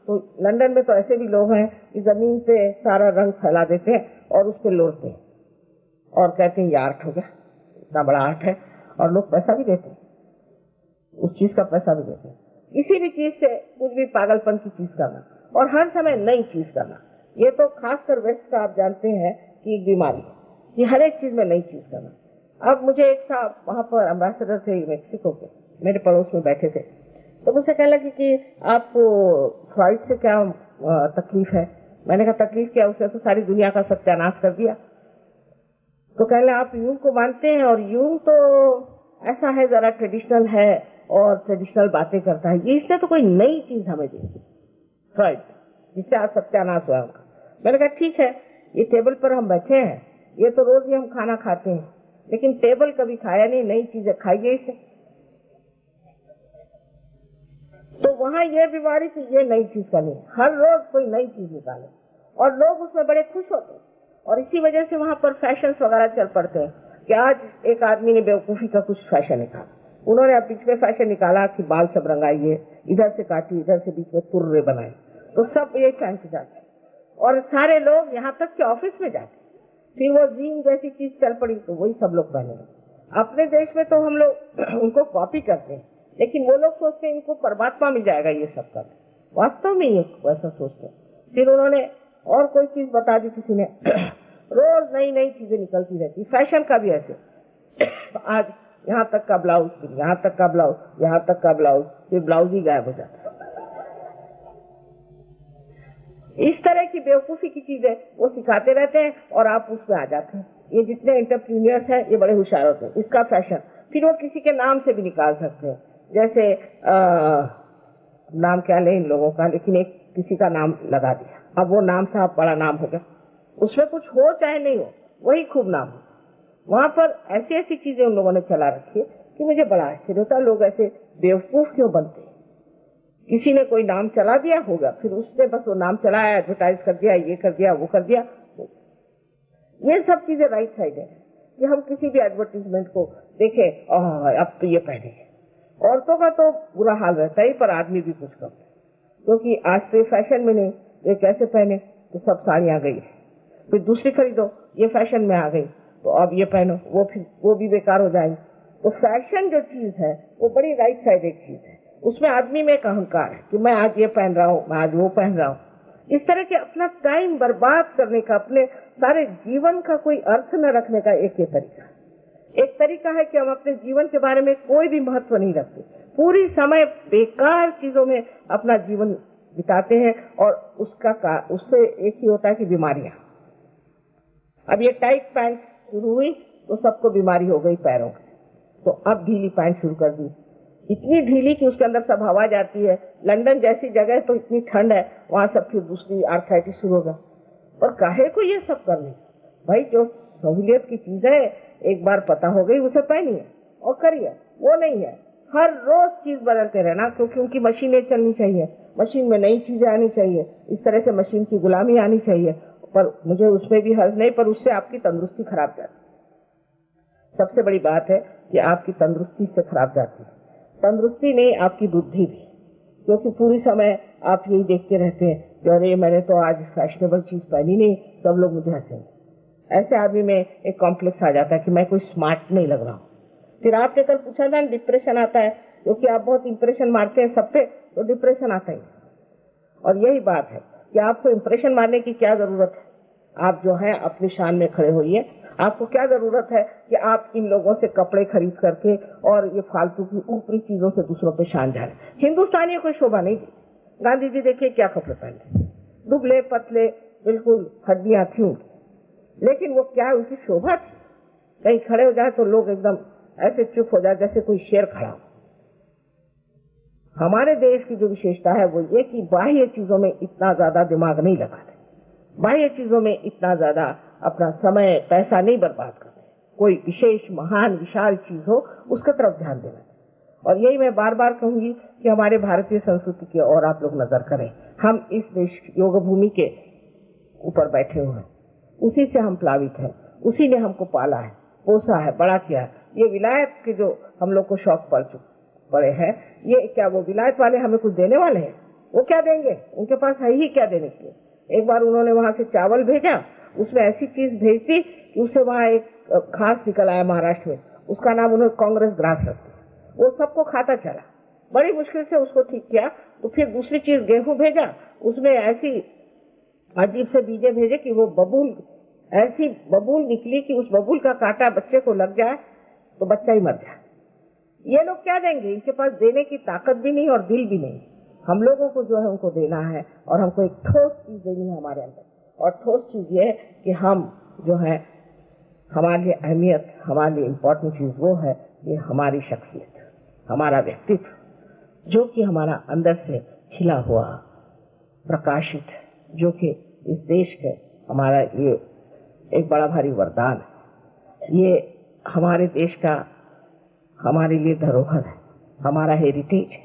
तो लंदन में तो ऐसे भी लोग हैं कि जमीन पे सारा रंग फैला देते हैं और उस पर लोड़ते हैं और कहते हैं ये आर्ट हो गया, इतना बड़ा आर्ट है, और लोग पैसा भी देते हैं, उस चीज का पैसा भी देते हैं। किसी भी चीज से कुछ भी पागलपन की चीज करना और हर समय नई चीज करना, ये तो खासकर वेस्ट का आप जानते हैं कि एक बीमारी है कि हर एक चीज में नई चीज करना। अब मुझे एक साहब वहां पर एम्बेसडर थे मेक्सिको के, मेरे पड़ोस में बैठे थे, तो मुझसे कहने लगे कि आपको फ्राइड से क्या तकलीफ है। मैंने कहा तकलीफ क्या, उसने तो सारी दुनिया का सत्यानाश कर दिया। तो कहने आप यूं को मानते हैं और यूं तो ऐसा है, जरा ट्रेडिशनल है और ट्रेडिशनल बातें करता है, ये इसने तो कोई नई चीज हमें दी फ्राइड जिससे आज सत्यानाश हुआ उनका। मैंने कहा ठीक है, ये टेबल पर हम बैठे हैं, ये तो रोज ही हम खाना खाते हैं, लेकिन टेबल कभी खाया नहीं, नई चीजें खाइए इसे। तो वहाँ ये बीमारी थी, ये नई चीज का नहीं, हर रोज कोई नई चीज निकाले और लोग उसमें बड़े खुश होते हैं। और इसी वजह से वहाँ पर फैशन वगैरह चल पड़ते हैं कि आज एक आदमी ने बेवकूफी का कुछ फैशन निकाला, उन्होंने बीच में फैशन निकाला कि बाल सब रंगाइए, इधर से काटिए, इधर से बीच में तुर्रे बनाए, तो सब ये फैन से जाते और सारे लोग यहाँ तक के ऑफिस में जाते। फिर वो जीन जैसी चीज चल पड़ी तो वही सब लोग पहने। अपने देश में तो हम लोग उनको कॉपी करते हैं, लेकिन वो लोग सोचते हैं इनको परमात्मा मिल जाएगा ये सब कर, वास्तव में ये वैसा सोचते हैं। फिर उन्होंने और कोई चीज बता दी किसी ने, रोज नई नई चीजें निकलती रहती, फैशन का भी ऐसे, आज यहाँ तक का ब्लाउज, फिर यहाँ तक का ब्लाउज, यहाँ तक का ब्लाउज, फिर ब्लाउज ही गायब हो जाता है। इस तरह की बेवकूफी की चीजें वो सिखाते रहते हैं और आप उसमें आ जाते हैं। ये जितने एंटरप्रीनियर्स हैं ये बड़े होशियार होते हैं, इसका फैशन फिर वो किसी के नाम से भी निकाल सकते हैं। जैसे नाम क्या ले इन लोगों का, लेकिन एक किसी का नाम लगा दिया, अब वो नाम साहब बड़ा नाम हो गया, उसमें कुछ हो चाहे नहीं हो वही खूब नाम हो। वहां पर ऐसी ऐसी चीजें उन लोगों ने चला रखी है कि मुझे बड़ा आश्चर्य होता है, लोग ऐसे बेवकूफ क्यों बनते हैं। किसी ने कोई नाम चला दिया होगा, फिर उसने बस वो नाम चलाया, एडवर्टाइज कर दिया, ये कर दिया, वो कर दिया। ये सब चीजें राइट साइड है कि हम किसी भी एडवर्टीजमेंट को देखें, अब तो ये पहनेंगे। औरतों का तो बुरा हाल रहता है, पर आदमी भी कुछ कम, क्योंकि आज तो फैशन में नहीं, ये कैसे पहने, तो सब साड़ियां गई, फिर दूसरी खरीदो, ये फैशन में आ गई, तो अब ये पहनो, वो भी बेकार हो जाएगी। तो फैशन जो चीज है वो बड़ी राइट साइड एक चीज है, उसमें आदमी में एक अहंकार है कि मैं आज ये पहन रहा हूँ, मैं आज वो पहन रहा हूँ। इस तरह के अपना टाइम बर्बाद करने का, अपने सारे जीवन का कोई अर्थ न रखने का एक तरीका है कि हम अपने जीवन के बारे में कोई भी महत्व नहीं रखते, पूरी समय बेकार चीजों में अपना जीवन बिताते हैं, और उससे एक ही होता है कि बीमारियां। अब ये टाइट पैंट शुरू हुई तो सबको बीमारी हो गई पैरों की, तो अब ढीली पैंट शुरू कर दी, इतनी ढीली कि उसके अंदर सब हवा जाती है। लंदन जैसी जगह तो इतनी ठंड है, वहां सब फिर दूसरी आर्थराइटिस शुरू होगा। और काहे को ये सब करने भाई, जो सहूलियत की चीज है एक बार पता हो गई उसे पहनिए और करिए, वो नहीं है हर रोज चीज बदलते रहना, क्योंकि उनकी मशीनें चलनी चाहिए, मशीन में नई चीजें आनी चाहिए, इस तरह से मशीन की गुलामी आनी चाहिए। पर मुझे उसमें भी हर्ज नहीं, पर उससे आपकी तंदुरुस्ती खराब जाती है। सबसे बड़ी बात है कि आपकी तंदुरुस्ती से खराब जाती है, तंदुरुस्ती नहीं आपकी बुद्धि भी, क्योंकि पूरी समय आप यही देखते रहते हैं कि अरे मैंने तो आज फैशनेबल चीज पहनी नहीं, सब लोग मुझे हंसेंगे। ऐसे आदमी में एक कॉम्प्लेक्स आ जाता है कि मैं कोई स्मार्ट नहीं लग रहा हूँ। फिर आपने कल पूछा था डिप्रेशन आता है, क्योंकि आप बहुत इंप्रेशन मारते हैं सब पे, तो डिप्रेशन आता ही। और यही बात है कि आपको इंप्रेशन मारने की क्या जरूरत है, आप जो है अपनी शान में खड़े होइए। आपको क्या जरूरत है कि आप इन लोगों से कपड़े खरीद करके और ये फालतू की ऊपरी चीजों से दूसरों पे शान झाड़े। हिंदुस्तानियों को शोभा नहीं दी। गांधी जी देखिए क्या कपड़े पहनते, दुबले पतले, बिल्कुल हड्डियां थी, लेकिन वो क्या उनकी शोभा थी। कहीं खड़े हो जाए तो लोग एकदम ऐसे चुप हो जाए जैसे कोई शेर खड़ा हो। हमारे देश की जो विशेषता है वो ये कि बाह्य चीजों में इतना ज्यादा दिमाग नहीं लगाते, बाह्य चीजों में इतना ज्यादा अपना समय पैसा नहीं बर्बाद करते। कोई विशेष महान विशाल चीज हो उसके तरफ ध्यान देना। और यही मैं बार बार कहूंगी कि हमारे भारतीय संस्कृति की ओर आप लोग नजर करें। हम इस देश योग भूमि के ऊपर बैठे हुए हैं, उसी से हम प्लावित हैं, उसी ने हमको पाला है, पोसा है, बड़ा किया है। ये विलायत के जो हम लोग को शौक पड़े हैं, ये क्या वो विलायत वाले हमें कुछ देने वाले हैं? वो क्या देंगे, उनके पास है ही क्या देने के लिए। एक बार उन्होंने वहां से चावल भेजा, उसमें ऐसी चीज भेज दी कि उससे वहां एक घास निकल आया महाराष्ट्र में, उसका नाम उन्होंने कांग्रेस ग्रास रख दिया। वो सबको खाता चला, बड़ी मुश्किल से उसको ठीक किया। तो फिर दूसरी चीज गेहूं भेजा, उसमें ऐसी अजीब से बीजे भेजे कि वो बबूल, ऐसी बबूल निकली कि उस बबूल का कांटा बच्चे को लग जाए तो बच्चा ही मर जाए। ये लोग क्या देंगे, इनके पास देने की ताकत भी नहीं और दिल भी नहीं। हम लोगों को जो है उनको देना है, और हमको एक ठोस चीज देनी है हमारे अंदर। और ठोस चीज ये है कि हम जो है, हमारे लिए अहमियत, हमारे लिए इम्पोर्टेंट चीज वो है कि हमारी शख्सियत, हमारा व्यक्तित्व, जो कि हमारा अंदर से खिला हुआ प्रकाशित, जो कि इस देश के हमारा ये एक बड़ा भारी वरदान है। ये हमारे देश का हमारे लिए धरोहर है, हमारा हेरिटेज है,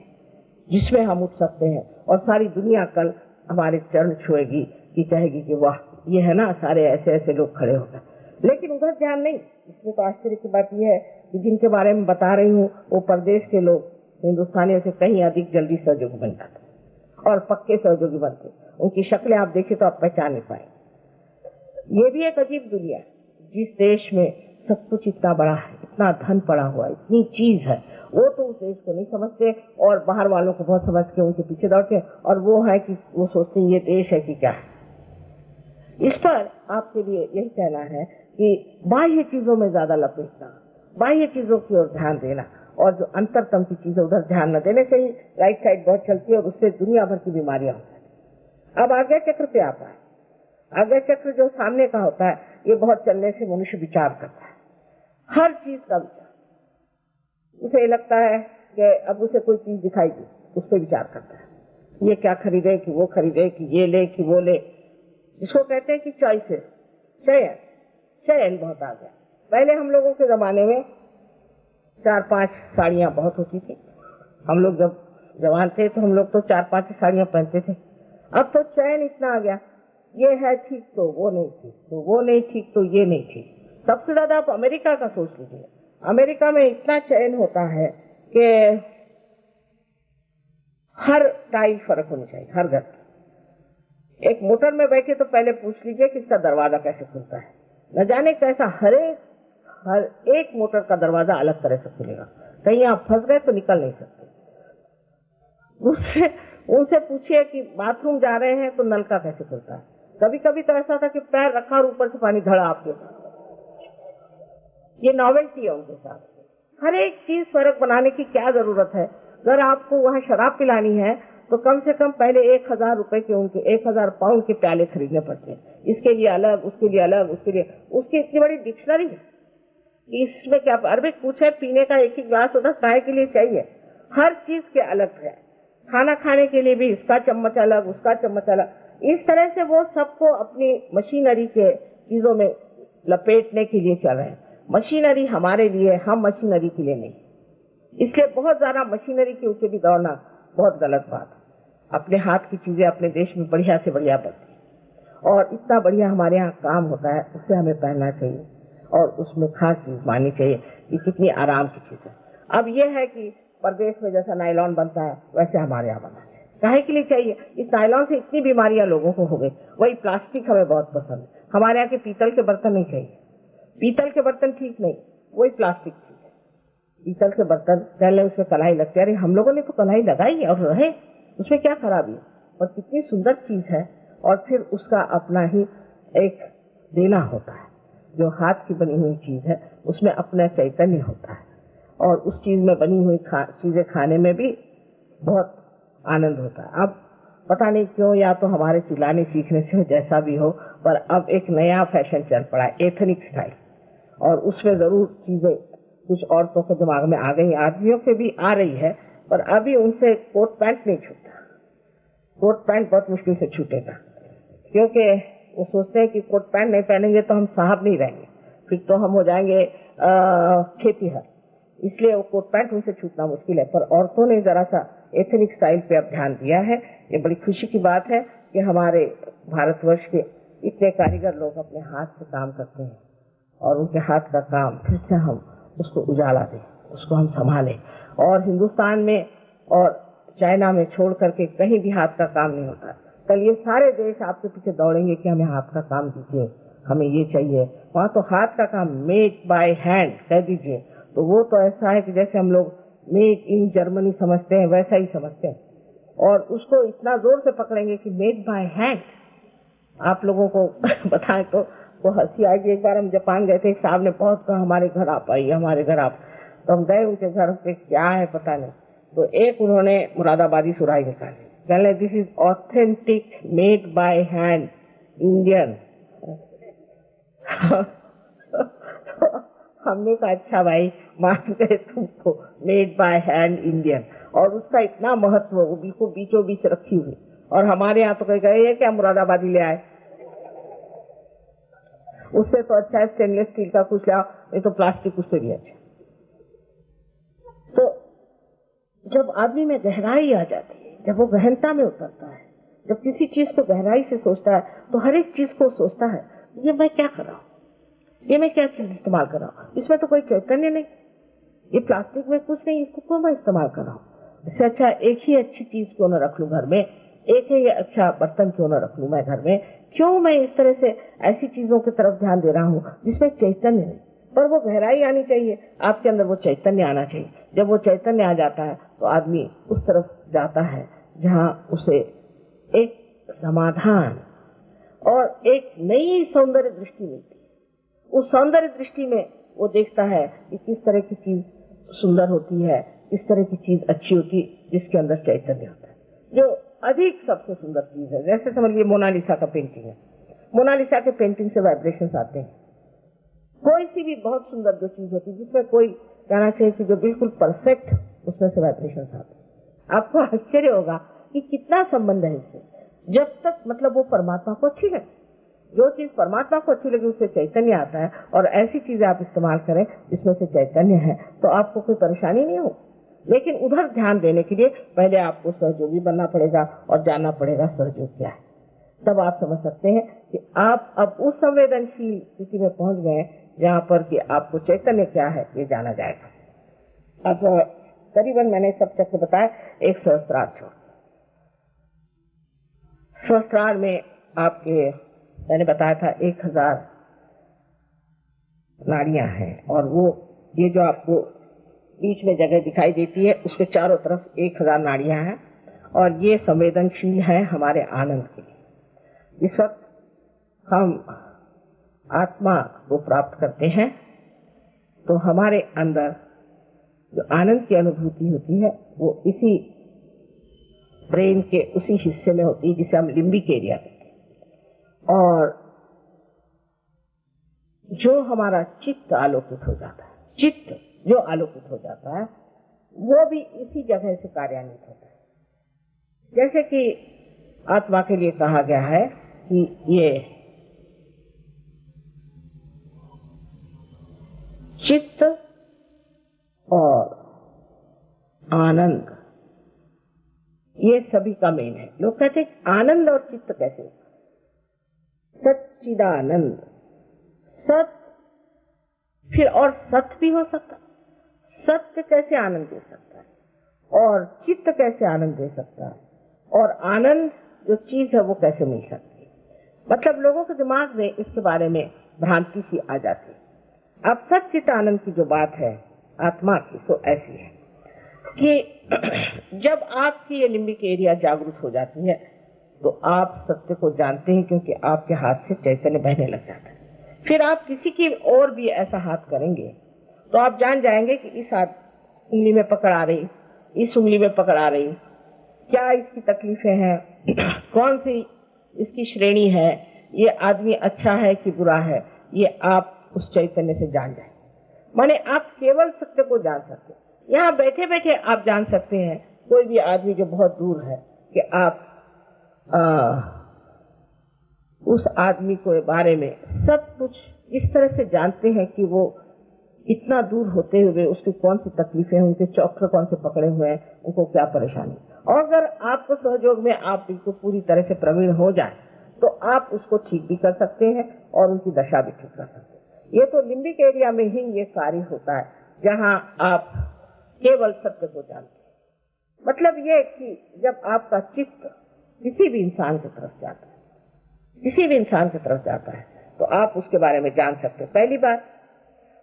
जिसमें हम उठ सकते हैं और सारी दुनिया कल हमारे चरण छुएगी कि कहेगी कि वाह, ये है ना, सारे ऐसे ऐसे लोग खड़े हो गए। लेकिन उधर ध्यान नहीं। इसमें तो आश्चर्य की बात यह है कि जिनके बारे में बता रही हूँ वो प्रदेश के लोग हिंदुस्तानियों से कहीं अधिक जल्दी सहयोगी बन जाते और पक्के सहयोगी बनते। उनकी शक्लें आप देखें तो आप पहचान नहीं पाए। ये भी एक अजीब दुनिया है, जिस देश में सब कुछ इतना बड़ा है, इतना धन पड़ा हुआ है, इतनी चीज है, वो तो उस देश को नहीं समझते और बाहर वालों को बहुत समझ के उनके पीछे दौड़ते। और वो है कि वो सोचते हैं ये देश है कि क्या है। इस पर आपके लिए यही कहना है कि बाह्य चीजों में ज्यादा लपेटना, बाह्य चीजों की ओर ध्यान देना, और जो अंतरतम की चीजें उधर ध्यान न देने से ही राइट साइड बहुत चलती है और उससे दुनिया भर की बीमारियां होती है। अब आगे चक्र पे आता है। आगे चक्र जो सामने का होता है, ये बहुत चलने से मनुष्य विचार करता है, हर चीज का विचार। उसे लगता है कि अब उसे कोई चीज दिखाई दी, उस पर विचार करता है। ये क्या खरीदे कि वो खरीदे, कि ये ले कि वो ले। इसको कहते हैं कि चॉइसेस, चयन। चयन बहुत आ गया। पहले हम लोगों के जमाने में 4-5 साड़ियां बहुत होती थी। हम लोग जब जवान थे तो हम लोग तो 4-5 साड़ियां पहनते थे। अब तो चयन इतना आ गया, ये है ठीक तो वो नहीं ठीक, तो वो नहीं ठीक तो ये नहीं ठीक। सबसे ज्यादा आप अमेरिका का सोच लीजिए। अमेरिका में इतना चयन होता है कि हर टाइल फर्क होनी चाहिए, हर घर। एक मोटर में बैठे तो पहले पूछ लीजिए कि इसका दरवाजा कैसे खुलता है। न जाने कैसा हर एक मोटर का दरवाजा अलग तरह से खुलेगा। कहीं आप फंस गए तो निकल नहीं सकते। उनसे पूछिए कि बाथरूम जा रहे हैं तो नल का कैसे खुलता है। कभी कभी तो ऐसा था कि पैर रखा और ऊपर से पानी धड़ा आपके। ये नॉवेल्टी है उनके साथ। हर एक चीज फर्क बनाने की क्या जरूरत है। अगर आपको वहाँ शराब पिलानी है तो कम से कम पहले 1000 रुपए के, उनके 1000 पाउंड के प्याले खरीदने पड़ते हैं। इसके लिए अलग, उसके लिए अलग, उसके लिए उसकी इतनी बड़ी डिक्शनरी है। इसमें क्या अरबिक पूछे, पीने का एक ही ग्लास होता, चाय के लिए चाहिए। हर चीज के अलग है। खाना खाने के लिए भी इसका चम्मच अलग, उसका चम्मच अलग। इस तरह से वो सबको अपनी मशीनरी के चीजों में लपेटने के लिए चल रहे हैं। मशीनरी हमारे लिए, हम मशीनरी के लिए नहीं। इसलिए बहुत ज्यादा मशीनरी के ऊपर भी दौड़ना बहुत गलत बात है। अपने हाथ की चीजें अपने देश में बढ़िया से बढ़िया बनती और इतना बढ़िया हमारे यहाँ काम होता है, उससे हमें पहनना चाहिए और उसमें खास चीज माननी चाहिए कि कितनी आराम की चीज है। अब यह है कि प्रदेश में जैसा नायलॉन बनता है वैसे हमारे यहाँ बना है। काहे के लिए चाहिए? इस नायलॉन से इतनी बीमारियां लोगों को हो गई। वही प्लास्टिक हमें बहुत पसंद है। हमारे यहाँ के पीतल के बर्तन नहीं चाहिए। पीतल के बर्तन ठीक नहीं, वही प्लास्टिक ठीक है। पीतल के बर्तन पहले उसमें कढ़ाई लगती है। अरे हम लोगों ने तो कढ़ाई लगाई और रहे, उसमें क्या खराबी है? और कितनी सुंदर चीज है। और फिर उसका अपना ही एक देना होता है। जो हाथ की बनी हुई चीज है उसमें अपना चैतन्य होता है और उस चीज में बनी हुई चीजें खाने में भी बहुत आनंद होता है। अब पता नहीं क्यों, या तो हमारे चिल्लाने सीखने से जैसा भी हो, पर अब एक नया फैशन चल पड़ा है, एथनिक स्टाइल। और उसमें जरूर चीजें कुछ औरतों के दिमाग में आ गई, आदमियों के भी आ रही है, पर अभी उनसे कोट पैंट नहीं छूटता। कोट पैंट बहुत मुश्किल से छूटेगा, क्योंकि वो सोचते हैं कि कोट पैंट नहीं पहनेंगे तो हम साहब नहीं रहेंगे, फिर तो हम हो जाएंगे खेतीहर। इसलिए वो कोट पैंट उनसे छूटना मुश्किल है। पर औरतों ने जरा सा एथनिक स्टाइल पे अब ध्यान दिया है। ये बड़ी खुशी की बात है कि हमारे भारतवर्ष के इतने कारीगर लोग अपने हाथ से काम करते हैं और उनके हाथ का काम फिर से हम उसको उजाला दें, उसको हम संभालें। और हिंदुस्तान में और चाइना में छोड़ करके कहीं भी हाथ का काम नहीं होता। कल ये सारे देश आपके पीछे दौड़ेंगे कि हमें हाथ का काम दीजिए, हमें ये चाहिए। वहाँ तो हाथ का काम मेड बाय हैंड कह दीजिए तो वो तो ऐसा है कि जैसे हम लोग मेड इन जर्मनी समझते हैं वैसा ही समझते हैं। और उसको इतना जोर से पकड़ेंगे कि मेड बाय हैंड। आप लोगों को बताएं तो हंसी आएगी। एक बार हम जापान गए थे, एक साहब ने बहुत कहा हमारे घर आप आइए, हमारे घर आप। तो हम गए उनके घर पे, क्या है पता नहीं। तो एक उन्होंने मुरादाबादी सुराही निकाली, कहने this is authentic made by hand Indian. हमने कहा अच्छा भाई मान गए तुमको, मेड बाय हैंड इंडियन। और उसका इतना महत्व, वो बिल्कुल बीचों बीच रखी हुई। और हमारे यहाँ तो कह गए ये क्या मुरादाबादी ले आए, उससे तो अच्छा है स्टेनलेस स्टील का कुछ लाओ, नहीं तो प्लास्टिक उससे भी अच्छा। तो जब आदमी में गहराई आ जाती है, जब वो गहनता में उतरता है, जब किसी चीज को गहराई से सोचता है तो हर एक चीज को सोचता है ये मैं क्या कर रहा हूँ, ये मैं क्या चीज इस्तेमाल कर रहा हूँ, इसमें तो कोई चैतन्य नहीं, ये प्लास्टिक में कुछ नहीं, इसको क्यों मैं इस्तेमाल कर रहा हूँ। इससे अच्छा एक ही अच्छी चीज क्यों न रख लूं घर में, एक ही अच्छा बर्तन क्यों न रख लूं मैं घर में। क्यों मैं इस तरह से ऐसी चीजों की तरफ ध्यान दे रहा हूँ जिसमें चैतन्य नहीं, पर वो गहराई आनी चाहिए, आपके अंदर वो चैतन्य आना चाहिए। जब वो चैतन्य आ जाता है तो आदमी उस तरफ जाता है जहाँ उसे एक समाधान और एक नई सौंदर्य दृष्टि मिलती है। उस सौंदर्य दृष्टि में वो देखता है कि किस तरह की चीज सुंदर होती है, किस तरह की चीज अच्छी होती है, जिसके अंदर चैतन्य होता है, जो अधिक सबसे सुंदर चीज है। जैसे समझिए मोनालिसा का पेंटिंग है, मोनालिसा के पेंटिंग से वाइब्रेशंस आते हैं। कोई सी भी बहुत सुंदर जो चीज होती है जिसमें कोई कहना चाहिए कि जो बिल्कुल परफेक्ट, उसमें से वाइब्रेशंस आते हैं। आपको आश्चर्य होगा कि कितना संबंध है इससे, जब तक मतलब वो परमात्मा को अच्छी लगे। जो चीज परमात्मा को अच्छी लगे उससे चैतन्य आता है, और ऐसी चीजें आप इस्तेमाल करें जिसमें से चैतन्य है, तो आपको कोई परेशानी नहीं हो। लेकिन उधर ध्यान देने के लिए पहले आपको सहयोगी बनना पड़ेगा और जानना पड़ेगा सहयोग क्या है। तब आप समझ सकते हैं कि आप अब उस संवेदनशील स्थिति में पहुंच गए जहाँ पर कि आपको चैतन्य क्या है ये जाना जाएगा। अब करीबन मैंने सब चक्र बताया, एक सहस्त्रार छोड़। सहस्त्रार में आपके मैंने बताया था 1000 नाड़ियां हैं, और वो ये जो आपको बीच में जगह दिखाई देती है उसके चारों तरफ 1000 नाड़ियां हैं, और ये संवेदनशील है हमारे आनंद के लिए। इस वक्त हम आत्मा को प्राप्त करते हैं तो हमारे अंदर जो आनंद की अनुभूति होती है वो इसी ब्रेन के उसी हिस्से में होती है जिसे हम लिम्बिक एरिया कहते हैं। और जो हमारा चित्त आलोकित हो जाता है, चित्त जो आलोकित हो जाता है वो भी इसी जगह से कार्यान्वित होता है। जैसे कि आत्मा के लिए कहा गया है कि ये चित्त और आनंद ये सभी का मेन है। लोग कहते हैं आनंद और चित्त कैसे? सच्चिदानंद, सत फिर और सत भी हो सकता है। सत्य कैसे आनंद दे सकता है, और चित्त कैसे आनंद दे सकता है, और आनंद जो चीज है वो कैसे मिल सकती है। मतलब लोगों के दिमाग में इसके बारे में भ्रांति सी आ जाती है। अब सच्चित आनंद की जो बात है आत्मा की, तो ऐसी है कि जब आपकी ये लिम्बिक एरिया जागरूक हो जाती है तो आप सत्य को जानते हैं, क्योंकि आपके हाथ से चैतन्य बहने लग जाता है। फिर आप किसी की और भी ऐसा हाथ करेंगे तो आप जान जाएंगे कि इस हाथ उंगली में पकड़ आ रही, इस उंगली में पकड़ आ रही, क्या इसकी तकलीफें हैं, कौन सी इसकी श्रेणी है, ये आदमी अच्छा है कि बुरा है, ये आप उस चैतन्य से जान जाए। माने आप केवल सत्य को जान सकते हैं। यहाँ बैठे बैठे आप जान सकते हैं कोई भी आदमी जो बहुत दूर है कि आप उस आदमी के बारे में सब कुछ इस तरह से जानते हैं कि वो इतना दूर होते हुए उसकी कौन सी तकलीफें हैं, उनके चक्र कौन से पकड़े हुए हैं, उनको क्या परेशानी। और अगर आपको सहयोग में आप बिल्कुल पूरी तरह से प्रवीण हो जाए तो आप उसको ठीक भी कर सकते हैं और उनकी दशा भी ठीक कर सकते हैं। ये तो लिम्बिक एरिया में ही ये कार्य होता है जहाँ आप केवल सत्य को जानते हैं। मतलब ये कि जब आपका चित्त किसी भी इंसान की तरफ जाता है, किसी भी इंसान की तरफ जाता है तो आप उसके बारे में जान सकते हैं, पहली बात।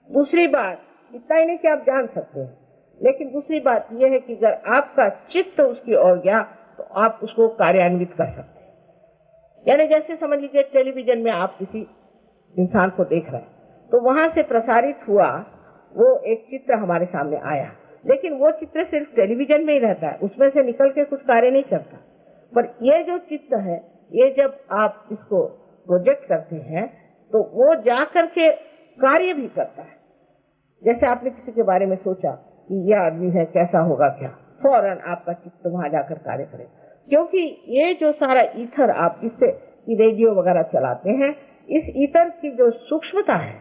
दूसरी बात, इतना ही नहीं कि आप जान सकते हैं, लेकिन दूसरी बात यह है कि अगर आपका चित्त उसकी ओर गया तो आप उसको कार्यान्वित कर सकते हैं। यानी जैसे समझ लीजिए टेलीविजन में आप किसी इंसान को देख रहे हैं तो वहां से प्रसारित हुआ वो एक चित्र हमारे सामने आया, लेकिन वो चित्र सिर्फ टेलीविजन में ही रहता है, उसमें से निकल के कुछ कार्य नहीं करता। पर ये जो चित्र है, ये जब आप इसको प्रोजेक्ट करते हैं तो वो जा करके कार्य भी करता है। जैसे आपने किसी के बारे में सोचा कि यह आदमी है, कैसा होगा क्या, फौरन आपका चित्त वहां जाकर कार्य करे। क्योंकि ये जो सारा ईथर आप जिससे रेडियो वगैरह चलाते हैं, इस ईथर की जो सूक्ष्मता है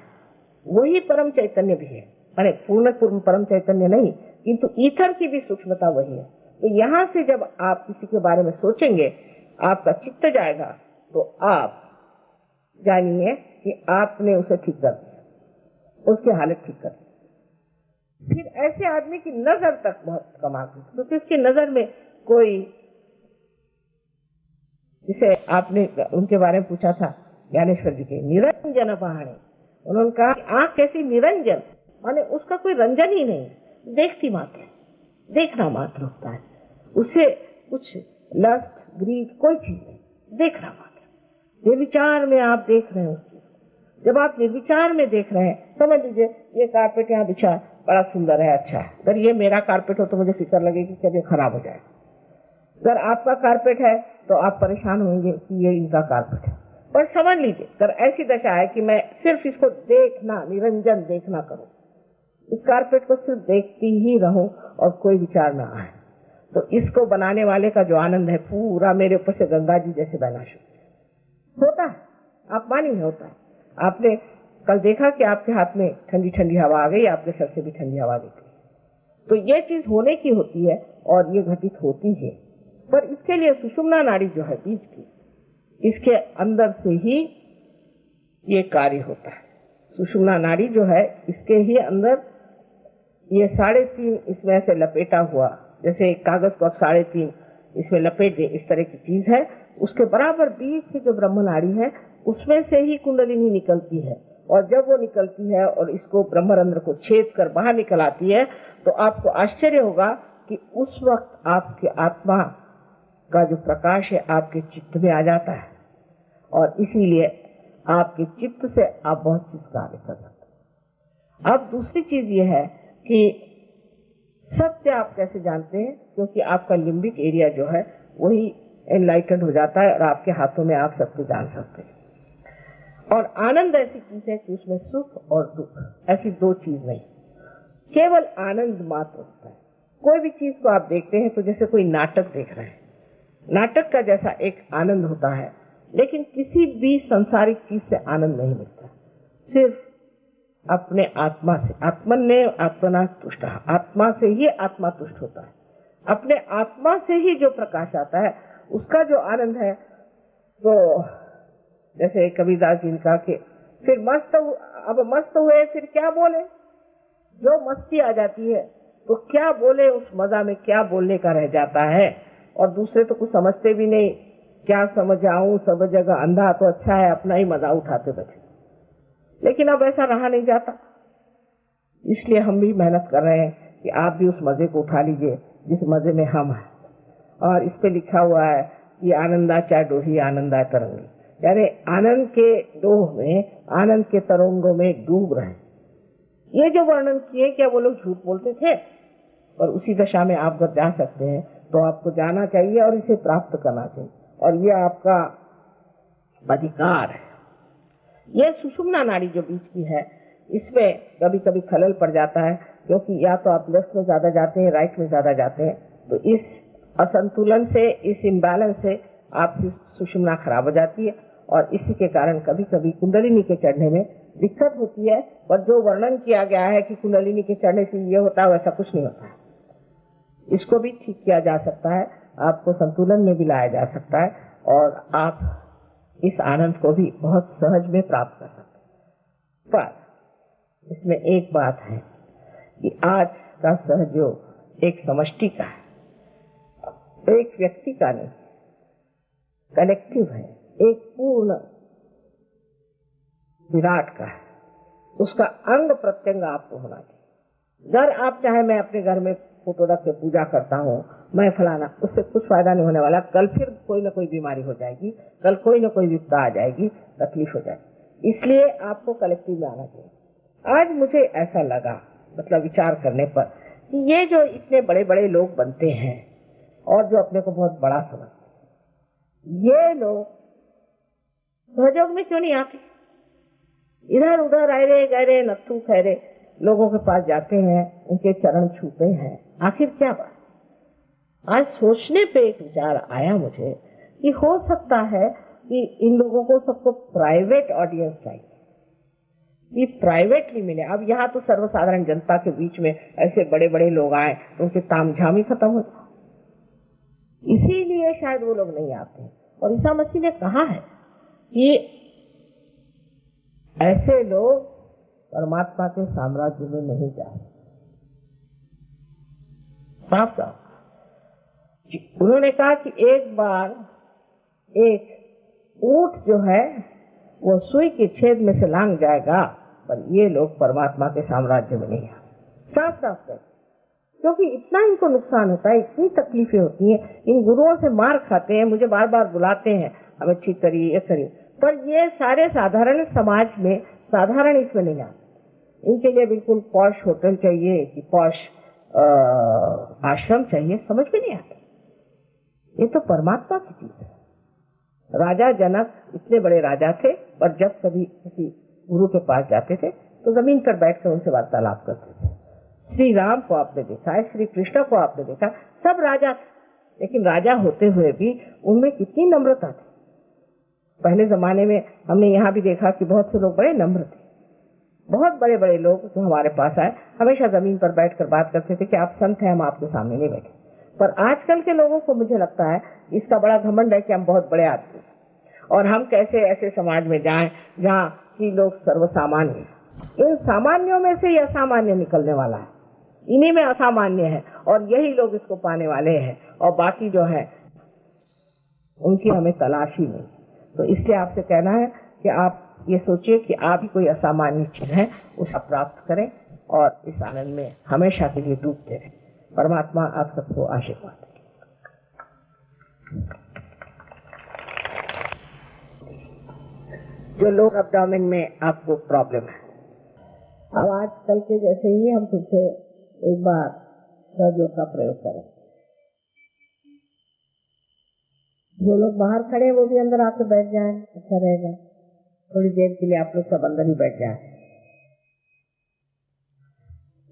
वही परम चैतन्य भी है। माने पूर्ण परम चैतन्य नहीं, किंतु ईथर की भी सूक्ष्मता वही है। तो यहाँ से जब आप किसी के बारे में सोचेंगे, आपका चित्त जाएगा तो आप जानिए कि आपने उसे ठीक कर दिया, उसकी हालत ठीक कर दी। फिर ऐसे आदमी की नजर तक बहुत कमाल की, क्योंकि उसकी नजर में कोई, जिसे आपने उनके बारे में पूछा था ज्ञानेश्वर जी के, निरंजन पहाड़े, उन्होंने कहा आंख कैसी निरंजन, माने उसका कोई रंजन ही नहीं, देखती मात्र, देखना मात्र होता है, उससे कुछ लस्ट ग्रीड कोई चीज नहीं, देखना मात्र। निर्विचार में आप देख रहे हैं उस चीज को। जब आप निर्विचार में देख रहे हैं, समझ लीजिए ये कारपेट यहाँ बिछा बड़ा सुंदर है, अच्छा है। अगर ये मेरा कारपेट हो तो मुझे फिक्र लगेगी कि कभी खराब हो जाए। अगर आपका कारपेट है तो आप परेशान होंगे कि ये इनका कारपेट है। पर समझ लीजिए अगर ऐसी दशा है कि मैं सिर्फ इसको देखना, निरंजन देखना करूं, इस कारपेट को सिर्फ देखती ही रहूं और कोई विचार ना आए, तो इसको बनाने वाले का जो आनंद है पूरा मेरे ऊपर से गंगा जी जैसे बहना शुरू होता है। आप मानिए होता है। आपने कल देखा कि आपके हाथ में ठंडी ठंडी हवा आ गई, आपके सर से भी ठंडी हवा निकली। तो ये चीज होने की होती है और ये घटित होती है। पर इसके लिए सुषुम्ना नाड़ी जो है बीज की, इसके अंदर से ही ये कार्य होता है। सुषुम्ना नाड़ी जो है इसके ही अंदर ये 3.5 इसमें से लपेटा हुआ, जैसे एक कागज को 3.5 इसमें लपेट दे, इस तरह की चीज है। उसके बराबर बीच से जो ब्रह्म नाड़ी है उसमें से ही कुंडलिनी निकलती है। और जब वो निकलती है और इसको ब्रह्मरंध्र को छेद कर बाहर निकल आती है तो आपको आश्चर्य होगा कि उस वक्त आपकी आत्मा का जो प्रकाश है आपके चित्त में आ जाता है। और इसीलिए आपके चित्त से आप बहुत चीज कार्य कर सकते हैं। अब दूसरी चीज ये है कि सत्य आप कैसे जानते हैं, क्योंकि आपका लिम्बिक एरिया जो है वही एनलाइटेंड हो जाता है और आपके हाथों में आप सत्य जान सकते हैं। और आनंद ऐसी चीज है कि उसमें सुख और दुख ऐसी दो चीज नहीं, केवल आनंद मात्र होता है। कोई भी चीज को आप देखते हैं तो जैसे कोई नाटक देख रहे हैं, नाटक का जैसा एक आनंद होता है, लेकिन किसी भी संसारिक चीज से आनंद नहीं मिलता, सिर्फ अपने आत्मा से। आत्मन ने आत्मना तुष्ट, आत्मा से ही आत्मा तुष्ट होता है। अपने आत्मा से ही जो प्रकाश आता है उसका जो आनंद है, तो जैसे कबीरदास जी ने कहा कि फिर अब मस्त हुए फिर क्या बोले। जो मस्ती आ जाती है तो क्या बोले, उस मजा में क्या बोलने का रह जाता है। और दूसरे तो कुछ समझते भी नहीं, क्या समझ आऊं, सब जगह अंधा तो अच्छा है, अपना ही मजा उठाते बचे। लेकिन अब ऐसा रहा नहीं जाता, इसलिए हम भी मेहनत कर रहे हैं कि आप भी उस मजे को उठा लीजिए जिस मजे में हम हैं। और इस पे लिखा हुआ है कि आनंदा चाहे डोही आनंदा तरंगी, यानी आनंद के डोह में, आनंद के तरंगों में डूब रहे। ये जो वर्णन किए, क्या वो लोग झूठ बोलते थे? और उसी दशा में आप अगर जा सकते हैं तो आपको जाना चाहिए और इसे प्राप्त करना चाहिए, और ये आपका अधिकार है। ये सुषुम्ना नाड़ी जो बीच की है, इसमें कभी कभी खलल पड़ जाता है, क्योंकि या तो आप लेफ्ट में ज्यादा जाते हैं, राइट में ज्यादा जाते हैं। तो इस असंतुलन से, इस इम्बैलेंस से आपकी सुषुम्ना खराब हो जाती है और इसी के कारण कभी कभी कुंडलिनी के चढ़ने में दिक्कत होती है। पर जो वर्णन किया गया है कि कुंडलिनी के चढ़ने से ये होता है, वैसा कुछ नहीं होता है। इसको भी ठीक किया जा सकता है, आपको संतुलन में भी लाया जा सकता है और आप इस आनंद को भी बहुत सहज में प्राप्त कर सकते हैं। पर इसमें एक बात है कि आज का सहयोग एक समष्टि का है, एक व्यक्ति का नहीं, कलेक्टिव है, एक पूर्ण विराट का है। उसका अंग प्रत्यंग आपको होना चाहिए। घर आप चाहे मैं अपने घर में फोटो रख के पूजा करता हूँ, मैं फलाना, उससे कुछ फायदा नहीं होने वाला। कल फिर कोई ना कोई बीमारी हो जाएगी, कल कोई ना कोई विपदा आ जाएगी, तकलीफ हो जाएगी। इसलिए आपको कलेक्टिव में आना चाहिए। आज मुझे ऐसा लगा, मतलब विचार करने पर, कि ये जो इतने बड़े बड़े लोग बनते हैं और जो अपने को बहुत बड़ा समझते हैं, ये लोग सहयोग में क्यों नहीं आते? इधर उधर आए गए नत्थू खैरे लोगों के पास जाते हैं, उनके चरण छूते हैं। आखिर क्या बात? आज सोचने पे एक विचार आया मुझे कि हो सकता है कि इन लोगों को सबको प्राइवेट ऑडियंस चाहिए, ये प्राइवेटली मिले। अब यहाँ तो सर्वसाधारण जनता के बीच में ऐसे बड़े बड़े लोग आए तो उनके तामझाम ही खत्म हो जाए, इसीलिए शायद वो लोग नहीं आते। और ईसा मसीह ने कहा है कि ऐसे लोग परमात्मा के साम्राज्य में नहीं जाए। साफ साफ उन्होंने कहा कि एक बार एक ऊंट जो है वो सुई के छेद में से लांग जाएगा, पर ये लोग परमात्मा के साम्राज्य में नहीं आए। साफ साफ कर, क्योंकि इतना इनको नुकसान होता है, इतनी तकलीफें होती हैं, इन गुरुओं से मार खाते हैं, मुझे बार बार बुलाते हैं, हमें ठीक करिए, ये करिए, पर ये सारे साधारण समाज में साधारण इसमें नहीं आते। इनके लिए बिल्कुल पॉश होटल चाहिए कि पॉश आश्रम चाहिए, समझ में नहीं आता। ये तो परमात्मा की चीज है। राजा जनक इतने बड़े राजा थे, पर जब कभी किसी गुरु के पास जाते थे तो जमीन पर बैठकर उनसे वार्तालाप करते थे। श्री राम को आपने देखा है, श्री कृष्ण को आपने देखा, सब राजा थे, लेकिन राजा होते हुए भी उनमें कितनी नम्रता थी। पहले जमाने में हमने यहाँ भी देखा कि बहुत से लोग बड़े नम्र थे। बहुत बड़े बड़े लोग जो हमारे पास आए हमेशा जमीन पर बैठकर बात करते थे कि आप संत हैं, हम आपके सामने नहीं बैठे। पर आजकल के लोगों को मुझे लगता है इसका बड़ा घमंड है कि हम बहुत बड़े आदमी और हम कैसे ऐसे समाज में जाएं जहाँ की लोग सर्वसामान्य। इन सामान्यों में से ये असामान्य निकलने वाला है, इन्हीं में असामान्य है और यही लोग इसको पाने वाले हैं और बाकी जो है उनकी हमें तलाश ही नहीं। तो इसलिए आपसे कहना है कि आप ये सोचिए कि आप ही कोई असामान्य चीज है, उसे प्राप्त करें और इस आनंद में हमेशा के लिए डूबते रहें। परमात्मा आप सबको आशीर्वाद दें। जो लोअर एब्डोमेन में आपको प्रॉब्लम है, अब आजकल के जैसे ही हम फिर से एक बार सहयोग का प्रयोग करें। जो लोग बाहर खड़े हैं वो भी अंदर आके बैठ जाएं, अच्छा रहेगा। थोड़ी देर के लिए आप लोग सब अंदर ही बैठ जाएं।